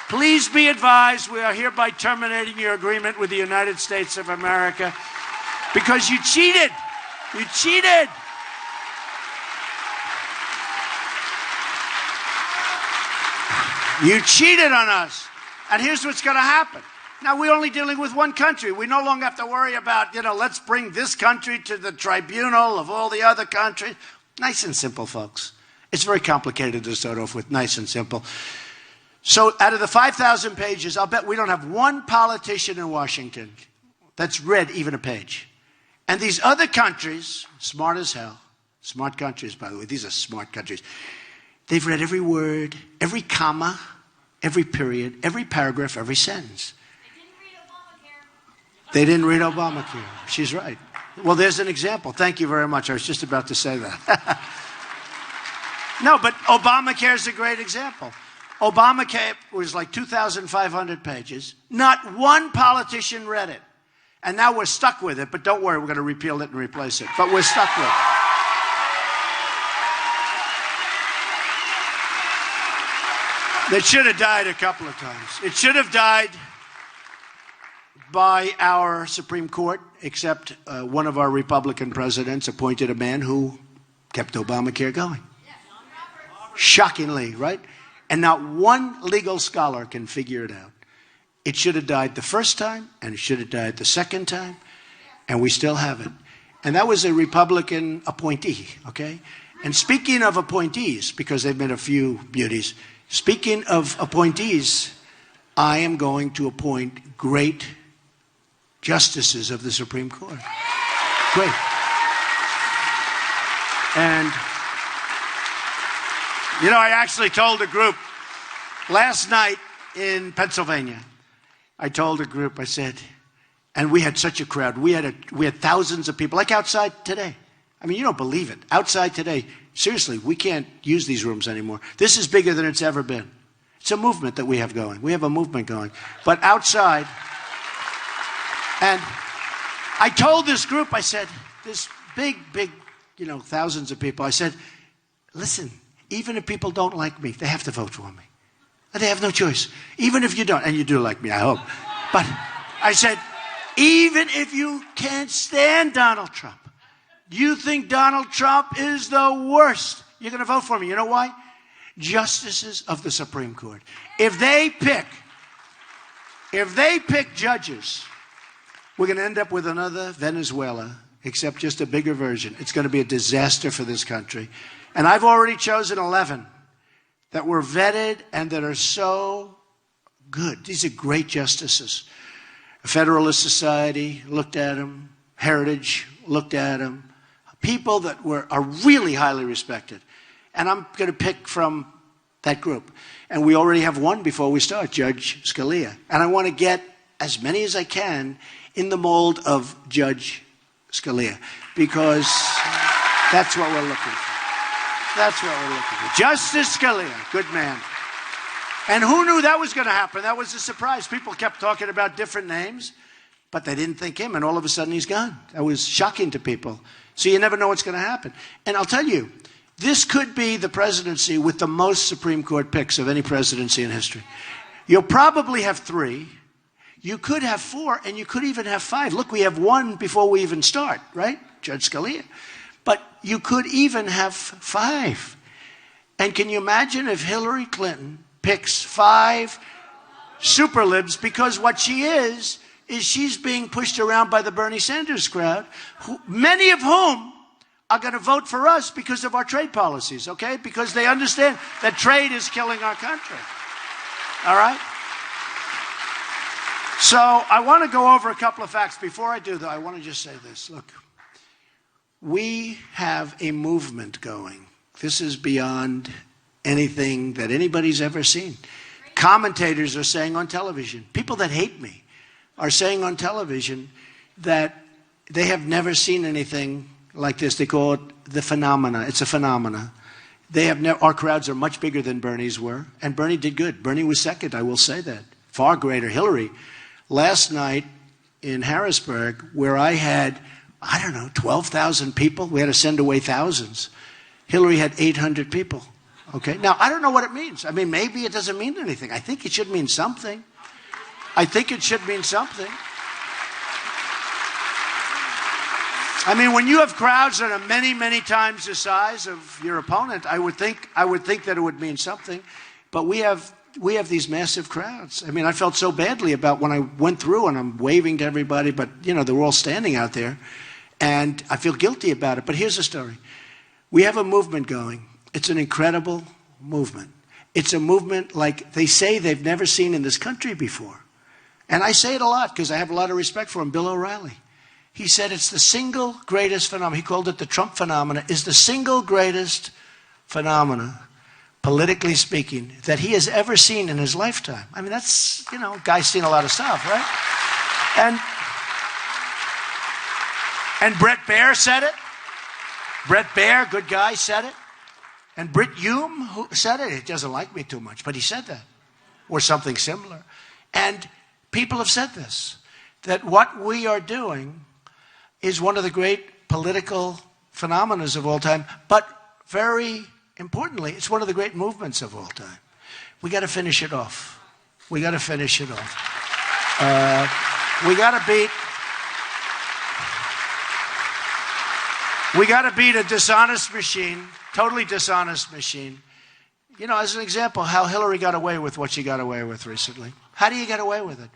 Please be advised. We are hereby terminating your agreement with the United States of America because you cheated. You cheated. You cheated on us. And here's what's going to happen. Now, we're only dealing with one country. We no longer have to worry about, let's bring this country to the tribunal of all the other countries. Nice and simple, folks. It's very complicated to start off with. Nice and simple. So out of the 5,000 pages, I'll bet we don't have one politician in Washington that's read even a page. And these other countries, smart as hell, smart countries, by the way, these are smart countries. They've read every word, every comma, every period, every paragraph, every sentence. They didn't read Obamacare. She's right. Well, there's an example. Thank you very much. I was just about to say that. No, but Obamacare is a great example. Obamacare was like 2,500 pages. Not one politician read it. And now we're stuck with it. But don't worry, we're going to repeal it and replace it. But we're stuck with it. It should have died a couple of times. It should have died by our Supreme Court, except one of our Republican presidents appointed a man who kept Obamacare going. Shockingly, right? And not one legal scholar can figure it out. It should have died the first time, and it should have died the second time, and we still have it. And that was a Republican appointee, okay? And speaking of appointees, because they've been a few beauties, speaking of appointees, I am going to appoint great justices of the Supreme Court. Great. And, I actually told a group last night in Pennsylvania. I told a group, I said, and we had such a crowd. We had thousands of people, like outside today. I mean, you don't believe it. Outside today, seriously, we can't use these rooms anymore. This is bigger than it's ever been. It's a movement that we have going. We have a movement going. But outside, and I told this group, I said, this big, thousands of people, I said, listen, even if people don't like me, they have to vote for me. They have no choice. Even if you don't, and you do like me, I hope. But I said, even if you can't stand Donald Trump, you think Donald Trump is the worst, you're going to vote for me. You know why? Justices of the Supreme Court. If they pick judges, we're going to end up with another Venezuela, except just a bigger version. It's going to be a disaster for this country. And I've already chosen 11 that were vetted and that are so good. These are great justices. Federalist Society looked at them. Heritage looked at them. People that are really highly respected. And I'm going to pick from that group. And we already have one before we start, Judge Scalia. And I want to get as many as I can in the mold of Judge Scalia, because that's what we're looking for. That's what we're looking for. Justice Scalia, good man. And who knew that was going to happen? That was a surprise. People kept talking about different names, but they didn't think him, and all of a sudden he's gone. That was shocking to people. So you never know what's going to happen. And I'll tell you, this could be the presidency with the most Supreme Court picks of any presidency in history. You'll probably have 3. You could have 4, and you could even have 5. Look, we have 1 before we even start, right? Judge Scalia. But you could even have 5. And can you imagine if Hillary Clinton picks 5 super libs, because what she is she's being pushed around by the Bernie Sanders crowd, many of whom are going to vote for us because of our trade policies, okay? Because they understand that trade is killing our country. All right? So I want to go over a couple of facts. Before I do, though, I want to just say this. Look, we have a movement going. This is beyond anything that anybody's ever seen. Commentators are saying on television, people that hate me are saying on television that they have never seen anything like this. They call it the phenomena. It's a phenomena. Our crowds are much bigger than Bernie's were, and Bernie did good. Bernie was second, I will say that. Far greater. Hillary, last night in Harrisburg, where I had, 12,000 people, we had to send away thousands. Hillary had 800 people. Okay? Now, I don't know what it means. I mean, maybe it doesn't mean anything. I think it should mean something. I think it should mean something. I mean, when you have crowds that are many, many times the size of your opponent, I would think that it would mean something. But we have these massive crowds. I mean, I felt so badly about when I went through and I'm waving to everybody, but, they were all standing out there. And I feel guilty about it. But here's the story. We have a movement going. It's an incredible movement. It's a movement like they say they've never seen in this country before. And I say it a lot because I have a lot of respect for him, Bill O'Reilly. He said it's the single greatest phenomenon. He called it the Trump phenomena. Is the single greatest phenomena, politically speaking, that he has ever seen in his lifetime. I mean, that's, guy's seen a lot of stuff, right? And Brett Baer said it. Brett Baer, good guy, said it. And Brit Hume, who said it. He doesn't like me too much, but he said that. Or something similar. And people have said this, that what we are doing is one of the great political phenomena of all time, but very importantly, it's one of the great movements of all time. We got to finish it off. We got to finish it off. We got to beat a dishonest machine, totally dishonest machine. As an example, how Hillary got away with what she got away with recently. How do you get away with it?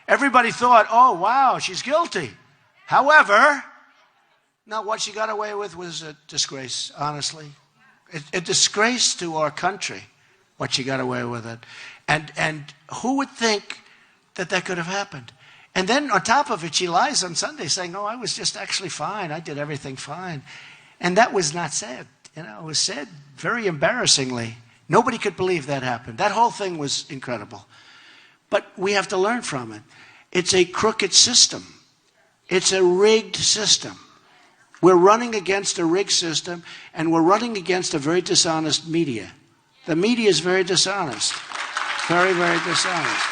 Everybody thought, oh, wow, she's guilty. However, what she got away with was a disgrace, honestly. A disgrace to our country, what she got away with it. And who would think that could have happened? And then on top of it, she lies on Sunday saying, oh, I was just actually fine. I did everything fine. And that was not said. It was said very embarrassingly. Nobody could believe that happened. That whole thing was incredible. But we have to learn from it. It's a crooked system. It's a rigged system. We're running against a rigged system, and we're running against a very dishonest media. The media is very dishonest. Very, very dishonest.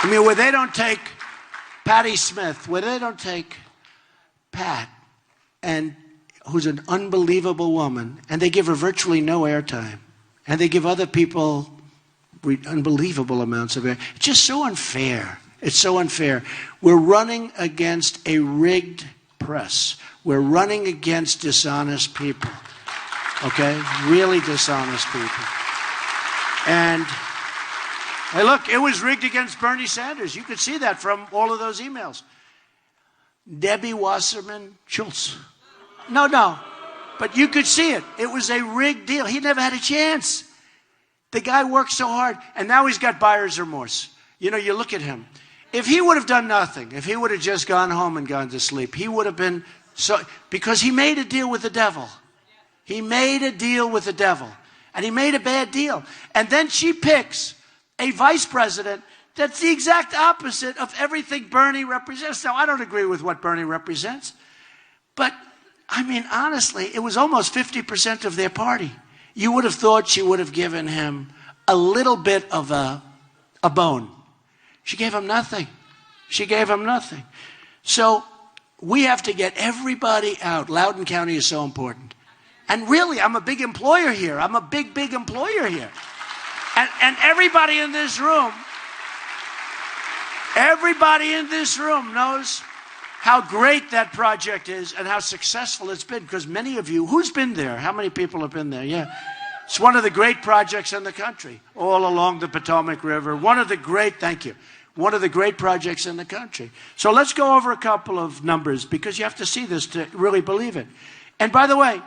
I mean, where they don't take Patti Smith, where they don't take Pat, and who's an unbelievable woman, and they give her virtually no airtime, and they give other people unbelievable amounts of air. It's just so unfair. It's so unfair. We're running against a rigged press. We're running against dishonest people. Okay? Really dishonest people. And hey, look, it was rigged against Bernie Sanders. You could see that from all of those emails. Debbie Wasserman Schultz. No. But you could see it. It was a rigged deal. He never had a chance. The guy worked so hard, and now he's got buyer's remorse. You look at him. If he would have done nothing, if he would have just gone home and gone to sleep, he would have been So, because he made a deal with the devil. He made a deal with the devil. And he made a bad deal. And then she picks a vice president that's the exact opposite of everything Bernie represents. Now, I don't agree with what Bernie represents. But, I mean, honestly, it was almost 50% of their party. You would have thought she would have given him a little bit of a bone. She gave him nothing. She gave him nothing. So we have to get everybody out. Loudoun County is so important. And really, I'm a big employer here. I'm a big, big employer here. And everybody in this room knows how great that project is and how successful it's been. Because many of you, who's been there? How many people have been there? Yeah. It's one of the great projects in the country, all along the Potomac River. Thank you. One of the great projects in the country. So let's go over a couple of numbers because you have to see this to really believe it. And by the way,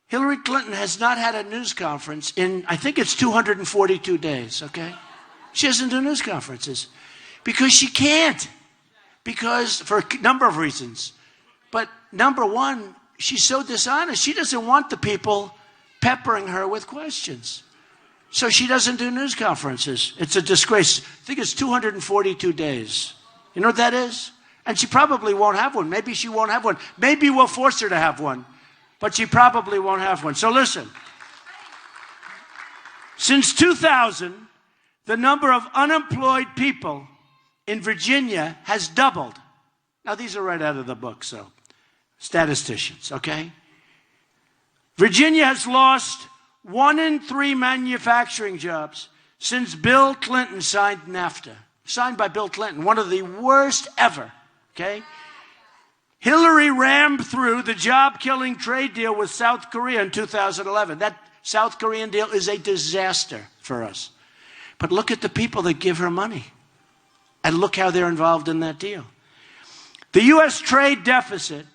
Hillary Clinton has not had a news conference in, I think it's 242 days, okay? She doesn't do news conferences because she can't. Because, for a number of reasons. But number one, she's so dishonest. She doesn't want the people peppering her with questions. So she doesn't do news conferences. It's a disgrace. I think it's 242 days. You know what that is? And she probably won't have one. Maybe she won't have one. Maybe we'll force her to have one. But she probably won't have one. So listen. Since 2000, the number of unemployed people in Virginia has doubled. Now, these are right out of the book, so statisticians, okay? Virginia has lost 1 in 3 manufacturing jobs since Bill Clinton signed NAFTA. Signed by Bill Clinton, one of the worst ever, okay? Hillary rammed through the job-killing trade deal with South Korea in 2011. That South Korean deal is a disaster for us. But look at the people that give her money. And look how they're involved in that deal. The U.S. trade deficit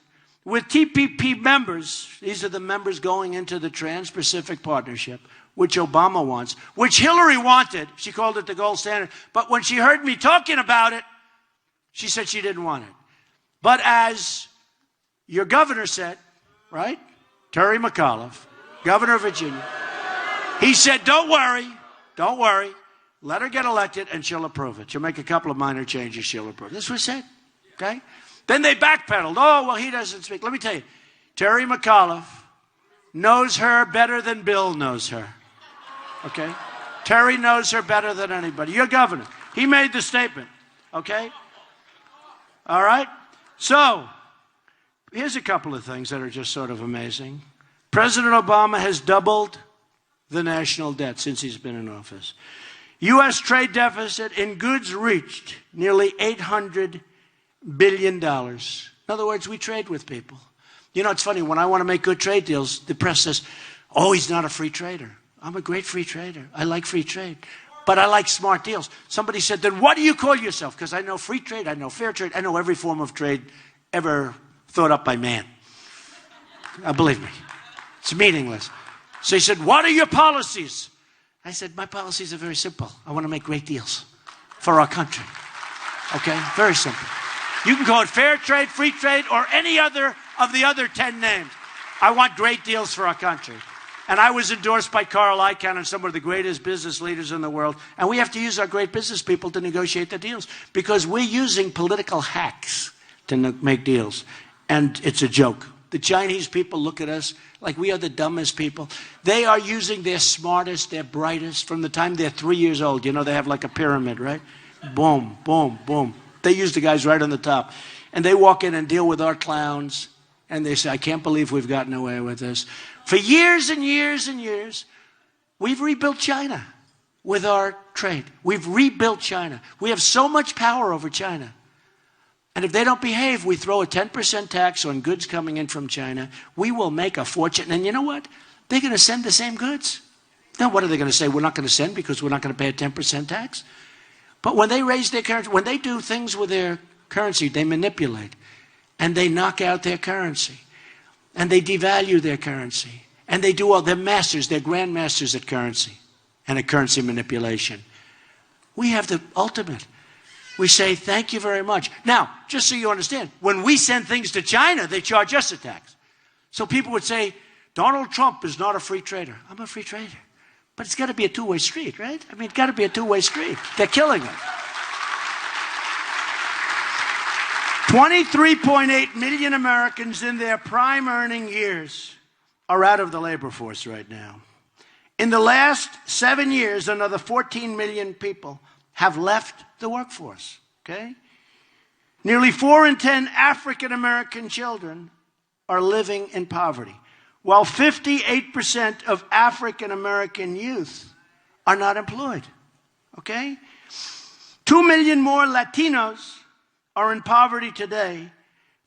with TPP members, these are the members going into the Trans-Pacific Partnership, which Obama wants, which Hillary wanted. She called it the gold standard. But when she heard me talking about it, she said she didn't want it. But as your governor said, right? Terry McAuliffe, governor of Virginia, he said, don't worry. Let her get elected and she'll approve it. She'll make a couple of minor changes, she'll approve it. That's what he said, okay? Then they backpedaled. Oh, well, he doesn't speak. Let me tell you, Terry McAuliffe knows her better than Bill knows her, okay? Terry knows her better than anybody. Your governor, he made the statement, okay? All right? So, here's a couple of things that are just sort of amazing. President Obama has doubled the national debt since he's been in office. U.S. trade deficit in goods reached nearly $800 billion. In other words, we trade with people. You know, it's funny, when I want to make good trade deals, the press says, oh, he's not a free trader. I'm a great free trader. I like free trade. But I like smart deals. Somebody said, then what do you call yourself? Because I know free trade, I know fair trade, I know every form of trade ever thought up by man. Believe me, it's meaningless. So he said, what are your policies? I said, my policies are very simple. I want to make great deals for our country. Okay? Very simple. You can call it fair trade, free trade, or any other of the other 10 names. I want great deals for our country. And I was endorsed by Carl Icahn and some of the greatest business leaders in the world. And we have to use our great business people to negotiate the deals because we're using political hacks to make deals. And it's a joke. The Chinese people look at us like we are the dumbest people. They are using their smartest, their brightest from the time they're 3 years old. You know, they have like a pyramid, right? Boom, boom, boom. They use the guys right on the top. And they walk in and deal with our clowns. And they say, I can't believe we've gotten away with this. For years and years and years, we've rebuilt China with our trade. We've rebuilt China. We have so much power over China. And if they don't behave, we throw a 10% tax on goods coming in from China. We will make a fortune. And you know what? They're going to send the same goods. Now, what are they going to say? We're not going to send because we're not going to pay a 10% tax? But when they raise their currency, when they do things with their currency, they manipulate. And they knock out their currency. And they devalue their currency. And they do all, they're masters, they're grandmasters at currency and at currency manipulation. We have the ultimate. We say, thank you very much. Now, just so you understand, when we send things to China, they charge us a tax. So people would say, Donald Trump is not a free trader. I'm a free trader. But it's got to be a two-way street, right? I mean, it's got to be a two-way street. They're killing us. 23.8 million Americans in their prime earning years are out of the labor force right now. In the last 7 years, another 14 million people have left the workforce, okay? Nearly 4 in 10 African American children are living in poverty, while 58% of African American youth are not employed, okay? 2 million more Latinos are in poverty today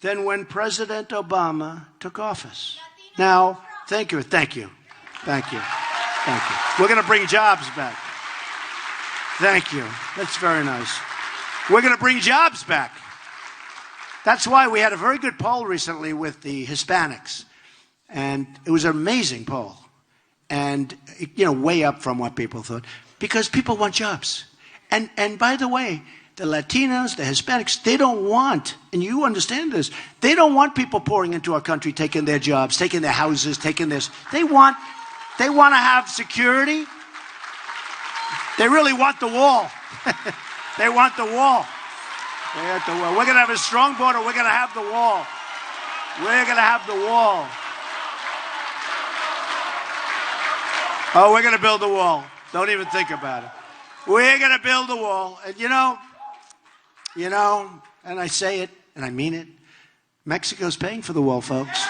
than when President Obama took office. Now, thank you. We're going to bring jobs back. Thank you. That's very nice. We're going to bring jobs back. That's why we had a very good poll recently with the Hispanics. And it was an amazing poll. And, way up from what people thought. Because people want jobs. And by the way, the Latinos, the Hispanics, they don't want, and you understand this, they don't want people pouring into our country, taking their jobs, taking their houses, taking this. They want to have security. They really want the wall. They want the wall. We're going to have a strong border. We're going to have the wall. We're going to have the wall. Oh, we're going to build the wall. Don't even think about it. We're going to build the wall. And and I say it, and I mean it, Mexico's paying for the wall, folks.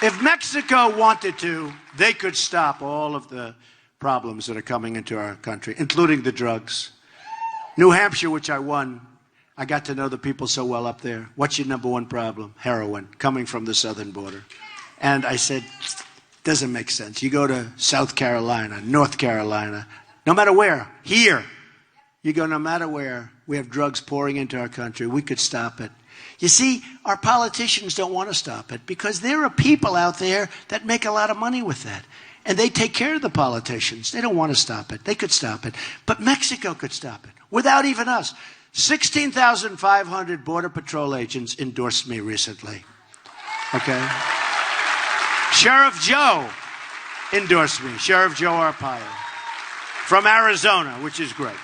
If Mexico wanted to, they could stop all of the problems that are coming into our country, including the drugs. New Hampshire, which I won, I got to know the people so well up there. What's your number one problem? Heroin, coming from the southern border. And I said, doesn't make sense. You go to South Carolina, North Carolina, no matter where, here, you go no matter where, we have drugs pouring into our country. We could stop it. You see, our politicians don't want to stop it because there are people out there that make a lot of money with that. And they take care of the politicians. They don't want to stop it. They could stop it. But Mexico could stop it without even us. 16,500 Border Patrol agents endorsed me recently. Okay? Sheriff Joe endorsed me. Sheriff Joe Arpaio from Arizona, which is great.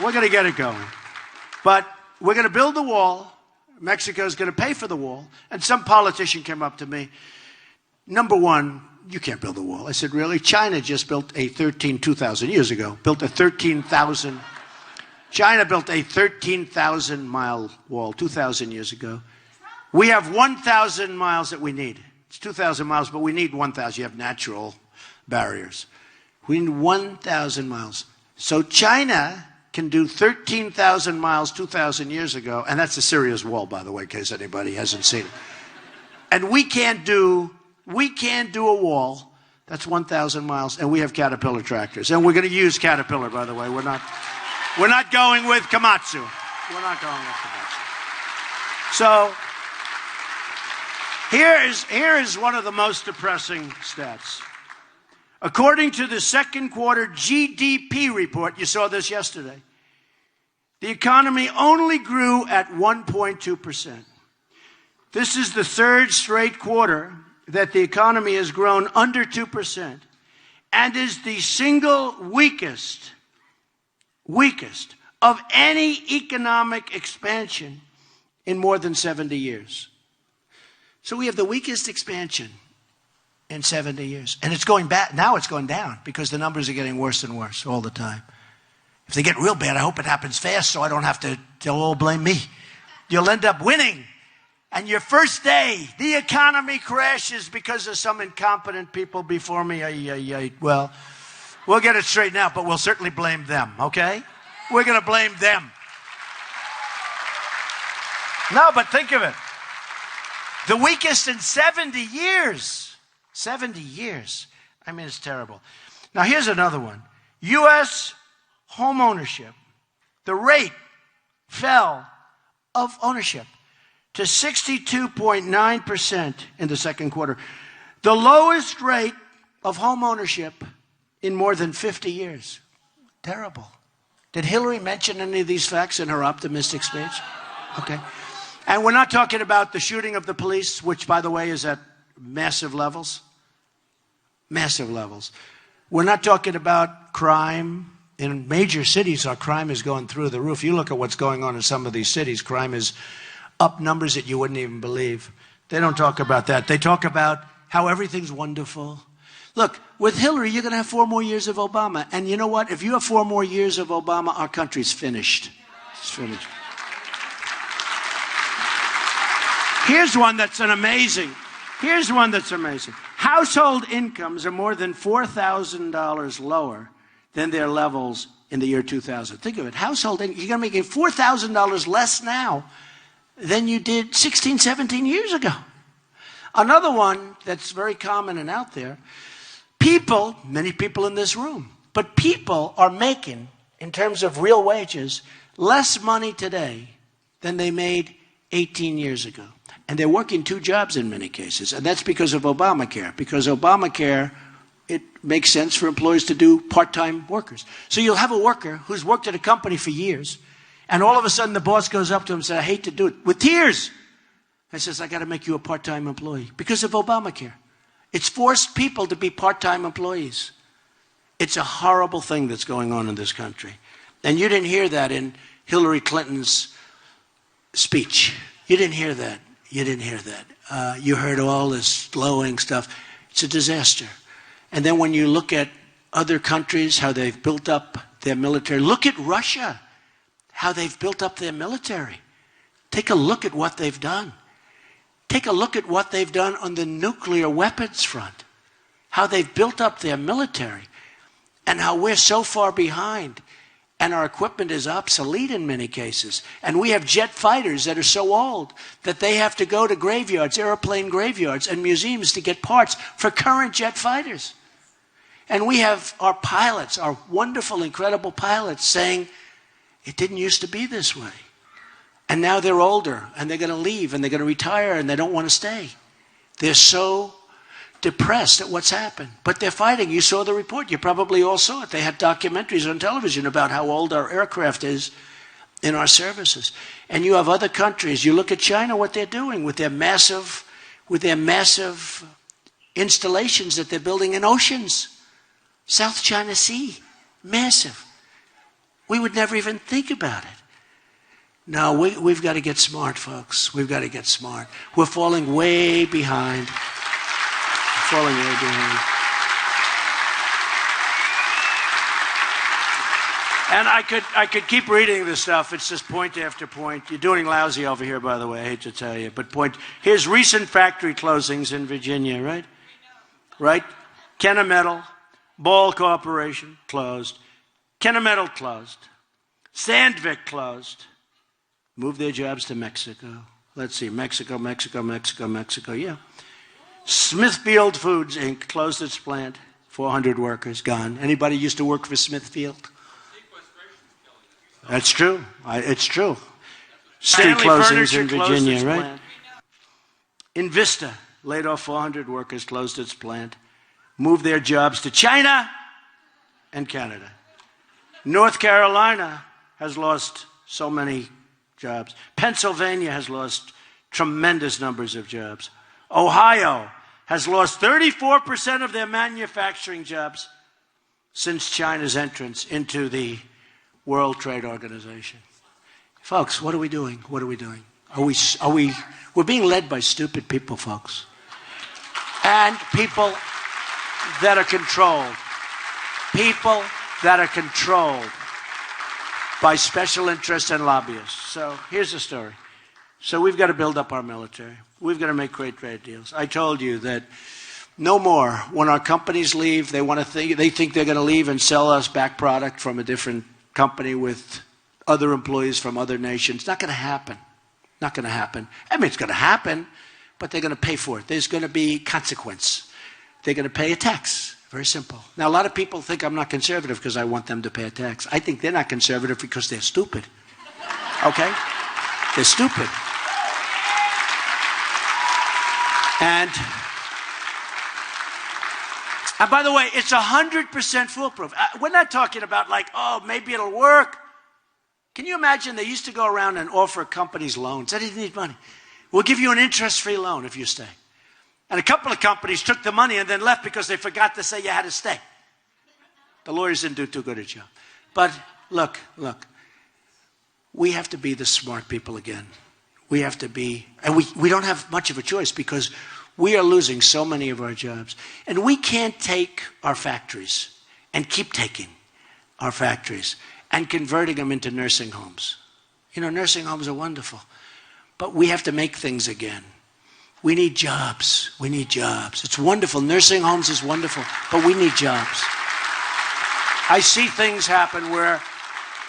We're going to get it going. But we're going to build the wall. Mexico's going to pay for the wall. And some politician came up to me. Number one, you can't build a wall. I said, really? China just built 2,000 years ago, China built a 13,000-mile wall 2,000 years ago. We have 1,000 miles that we need. It's 2,000 miles, but we need 1,000. You have natural barriers. We need 1,000 miles. So China can do 13,000 miles 2,000 years ago, and that's the Syria's wall, by the way, in case anybody hasn't seen it. And we can't do a wall that's 1,000 miles, and we have Caterpillar tractors. And we're going to use Caterpillar, by the way. We're not going with Komatsu. We're not going with Komatsu. So here is one of the most depressing stats. According to the second quarter GDP report, you saw this yesterday, the economy only grew at 1.2%. This is the third straight quarter that the economy has grown under 2% and is the single weakest of any economic expansion in more than 70 years. So we have the weakest expansion in 70 years. And it's going back. Now it's going down because the numbers are getting worse and worse all the time. If they get real bad, I hope it happens fast so I don't have to, they'll all blame me. You'll end up winning. And your first day, the economy crashes because of some incompetent people before me. Well, we'll get it straightened out, but we'll certainly blame them, okay? We're going to blame them. No, but think of it. The weakest in 70 years. 70 years. I mean, it's terrible. Now, here's another one. U.S. home ownership. The rate fell of ownership to 62.9% in the second quarter. The lowest rate of home ownership in more than 50 years. Terrible. Did Hillary mention any of these facts in her optimistic speech? Okay. And we're not talking about the shooting of the police, which, by the way, is at massive levels. Massive levels. We're not talking about crime. In major cities, our crime is going through the roof. You look at what's going on in some of these cities, crime is up numbers that you wouldn't even believe. They don't talk about that. They talk about how everything's wonderful. Look, with Hillary, you're going to have 4 more years of Obama. And you know what? If you have 4 more years of Obama, our country's finished. It's finished. Here's one that's amazing. Household incomes are more than $4,000 lower than their levels in the year 2000. Think of it. Household income, you're going to make $4,000 less now than you did 16, 17 years ago. Another one that's very common and out there, people, many people in this room, but people are making, in terms of real wages, less money today than they made 18 years ago. And they're working 2 jobs in many cases. And that's because of Obamacare. Because Obamacare, it makes sense for employers to do part-time workers. So you'll have a worker who's worked at a company for years, and all of a sudden the boss goes up to him and says, I hate to do it, with tears. And says, I got to make you a part-time employee because of Obamacare. It's forced people to be part-time employees. It's a horrible thing that's going on in this country. And you didn't hear that in Hillary Clinton's speech. You didn't hear that. You didn't hear that. You heard all this glowing stuff. It's a disaster. And then when you look at other countries, how they've built up their military. Look at Russia, how they've built up their military. Take a look at what they've done. Take a look at what they've done on the nuclear weapons front. How they've built up their military. And how we're so far behind. And our equipment is obsolete in many cases. And we have jet fighters that are so old that they have to go to graveyards, airplane graveyards, and museums to get parts for current jet fighters. And we have our pilots, our wonderful, incredible pilots saying, it didn't used to be this way. And now they're older, and they're going to leave, and they're going to retire, and they don't want to stay. They're so depressed at what's happened. But they're fighting. You saw the report. You probably all saw it. They had documentaries on television about how old our aircraft is in our services. And you have other countries. You look at China, what they're doing with their massive installations that they're building in oceans. South China Sea. Massive. We would never even think about it. No, we've got to get smart, folks. We've got to get smart. We're falling way behind. Falling way behind. And I could keep reading this stuff. It's just point after point. You're doing lousy over here, by the way. I hate to tell you. But here's recent factory closings in Virginia, right? Right? Kennametal, Ball Corporation, closed. Kennametal closed. Sandvik closed. Moved their jobs to Mexico. Let's see, Mexico, yeah. Smithfield Foods, Inc. closed its plant. 400 workers gone. Anybody used to work for Smithfield? That's true. It's true. Stanley closings in Virginia, right? Plant. Invista laid off 400 workers, closed its plant. Moved their jobs to China and Canada. North Carolina has lost so many jobs. Pennsylvania has lost tremendous numbers of jobs. Ohio has lost 34% of their manufacturing jobs since China's entrance into the World Trade Organization. Folks, what are we doing? What are we doing? We're being led by stupid people, folks. And people that are controlled. People that are controlled by special interests and lobbyists. So here's the story. So we've got to build up our military. We've got to make great trade deals. I told you that no more. When our companies leave, they think they're going to leave and sell us back product from a different company with other employees from other nations. Not going to happen. Not going to happen. I mean, it's going to happen, but they're going to pay for it. There's going to be consequence. They're going to pay a tax. Very simple. Now, a lot of people think I'm not conservative because I want them to pay a tax. I think they're not conservative because they're stupid. Okay? They're stupid. And by the way, it's 100% foolproof. We're not talking about like, oh, maybe it'll work. Can you imagine they used to go around and offer companies loans? They didn't need money. We'll give you an interest-free loan if you stay. And a couple of companies took the money and then left because they forgot to say you had to stay. The lawyers didn't do too good a job. But look, we have to be the smart people again. We have to be, and we don't have much of a choice because we are losing so many of our jobs. And we can't take our factories and keep taking our factories and converting them into nursing homes. You know, nursing homes are wonderful, but we have to make things again. We need jobs. We need jobs. It's wonderful. Nursing homes is wonderful, but we need jobs. I see things happen where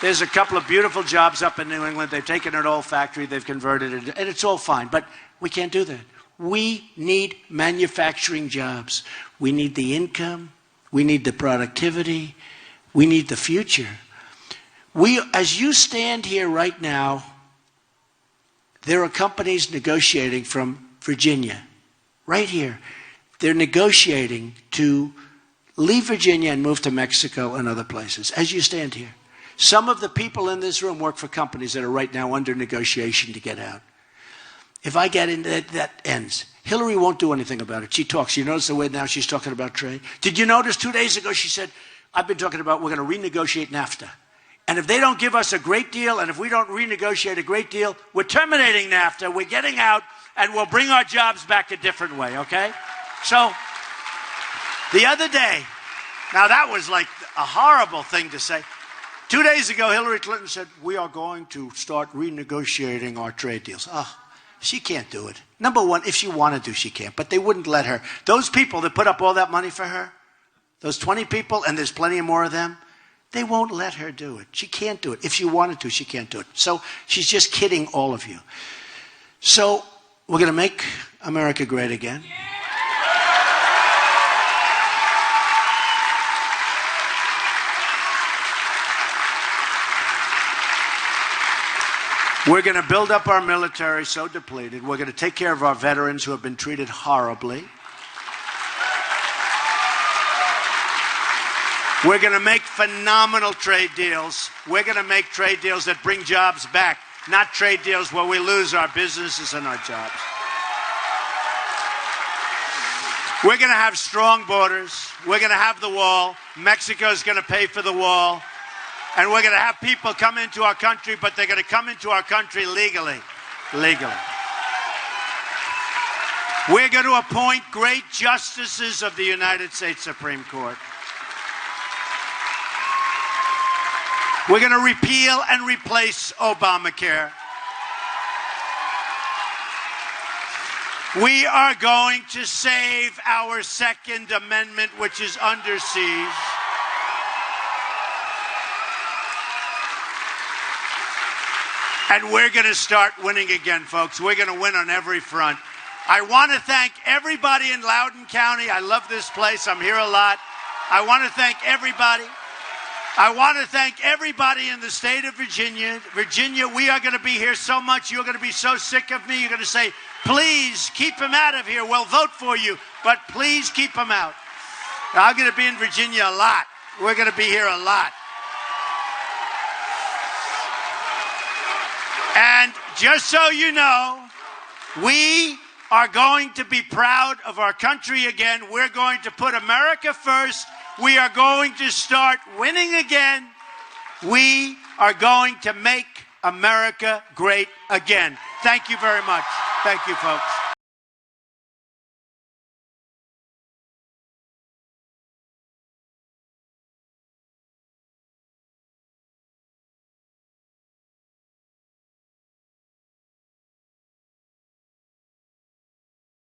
there's a couple of beautiful jobs up in New England. They've taken an old factory, they've converted it, and it's all fine, but we can't do that. We need manufacturing jobs. We need the income. We need the productivity. We need the future. As you stand here right now, there are companies negotiating from Virginia, right here. They're negotiating to leave Virginia and move to Mexico and other places, as you stand here. Some of the people in this room work for companies that are right now under negotiation to get out. If I get in, that ends. Hillary won't do anything about it. She talks. You notice the way now she's talking about trade? Did you notice 2 days ago she said, I've been talking about we're going to renegotiate NAFTA. And if they don't give us a great deal, and if we don't renegotiate a great deal, we're terminating NAFTA, we're getting out, and we'll bring our jobs back a different way, okay? So, the other day, now that was like a horrible thing to say. 2 days ago, Hillary Clinton said, we are going to start renegotiating our trade deals. Oh, she can't do it. Number one, if she wanted to, she can't, but they wouldn't let her. Those people that put up all that money for her, those 20 people, and there's plenty more of them, they won't let her do it. She can't do it. If she wanted to, she can't do it. So she's just kidding all of you. So we're going to make America great again. We're going to build up our military so depleted. We're going to take care of our veterans who have been treated horribly. We're going to make phenomenal trade deals. We're going to make trade deals that bring jobs back, not trade deals where we lose our businesses and our jobs. We're going to have strong borders. We're going to have the wall. Mexico's going to pay for the wall. And we're going to have people come into our country, but they're going to come into our country legally. Legally. We're going to appoint great justices of the United States Supreme Court. We're going to repeal and replace Obamacare. We are going to save our Second Amendment, which is under siege. And we're going to start winning again, folks. We're going to win on every front. I want to thank everybody in Loudoun County. I love this place. I'm here a lot. I want to thank everybody. I want to thank everybody in the state of Virginia. Virginia, we are going to be here so much. You're going to be so sick of me. You're going to say, please keep him out of here. We'll vote for you, but please keep him out. I'm going to be in Virginia a lot. We're going to be here a lot. And just so you know, we are going to be proud of our country again. We're going to put America first. We are going to start winning again. We are going to make America great again. Thank you very much. Thank you, folks.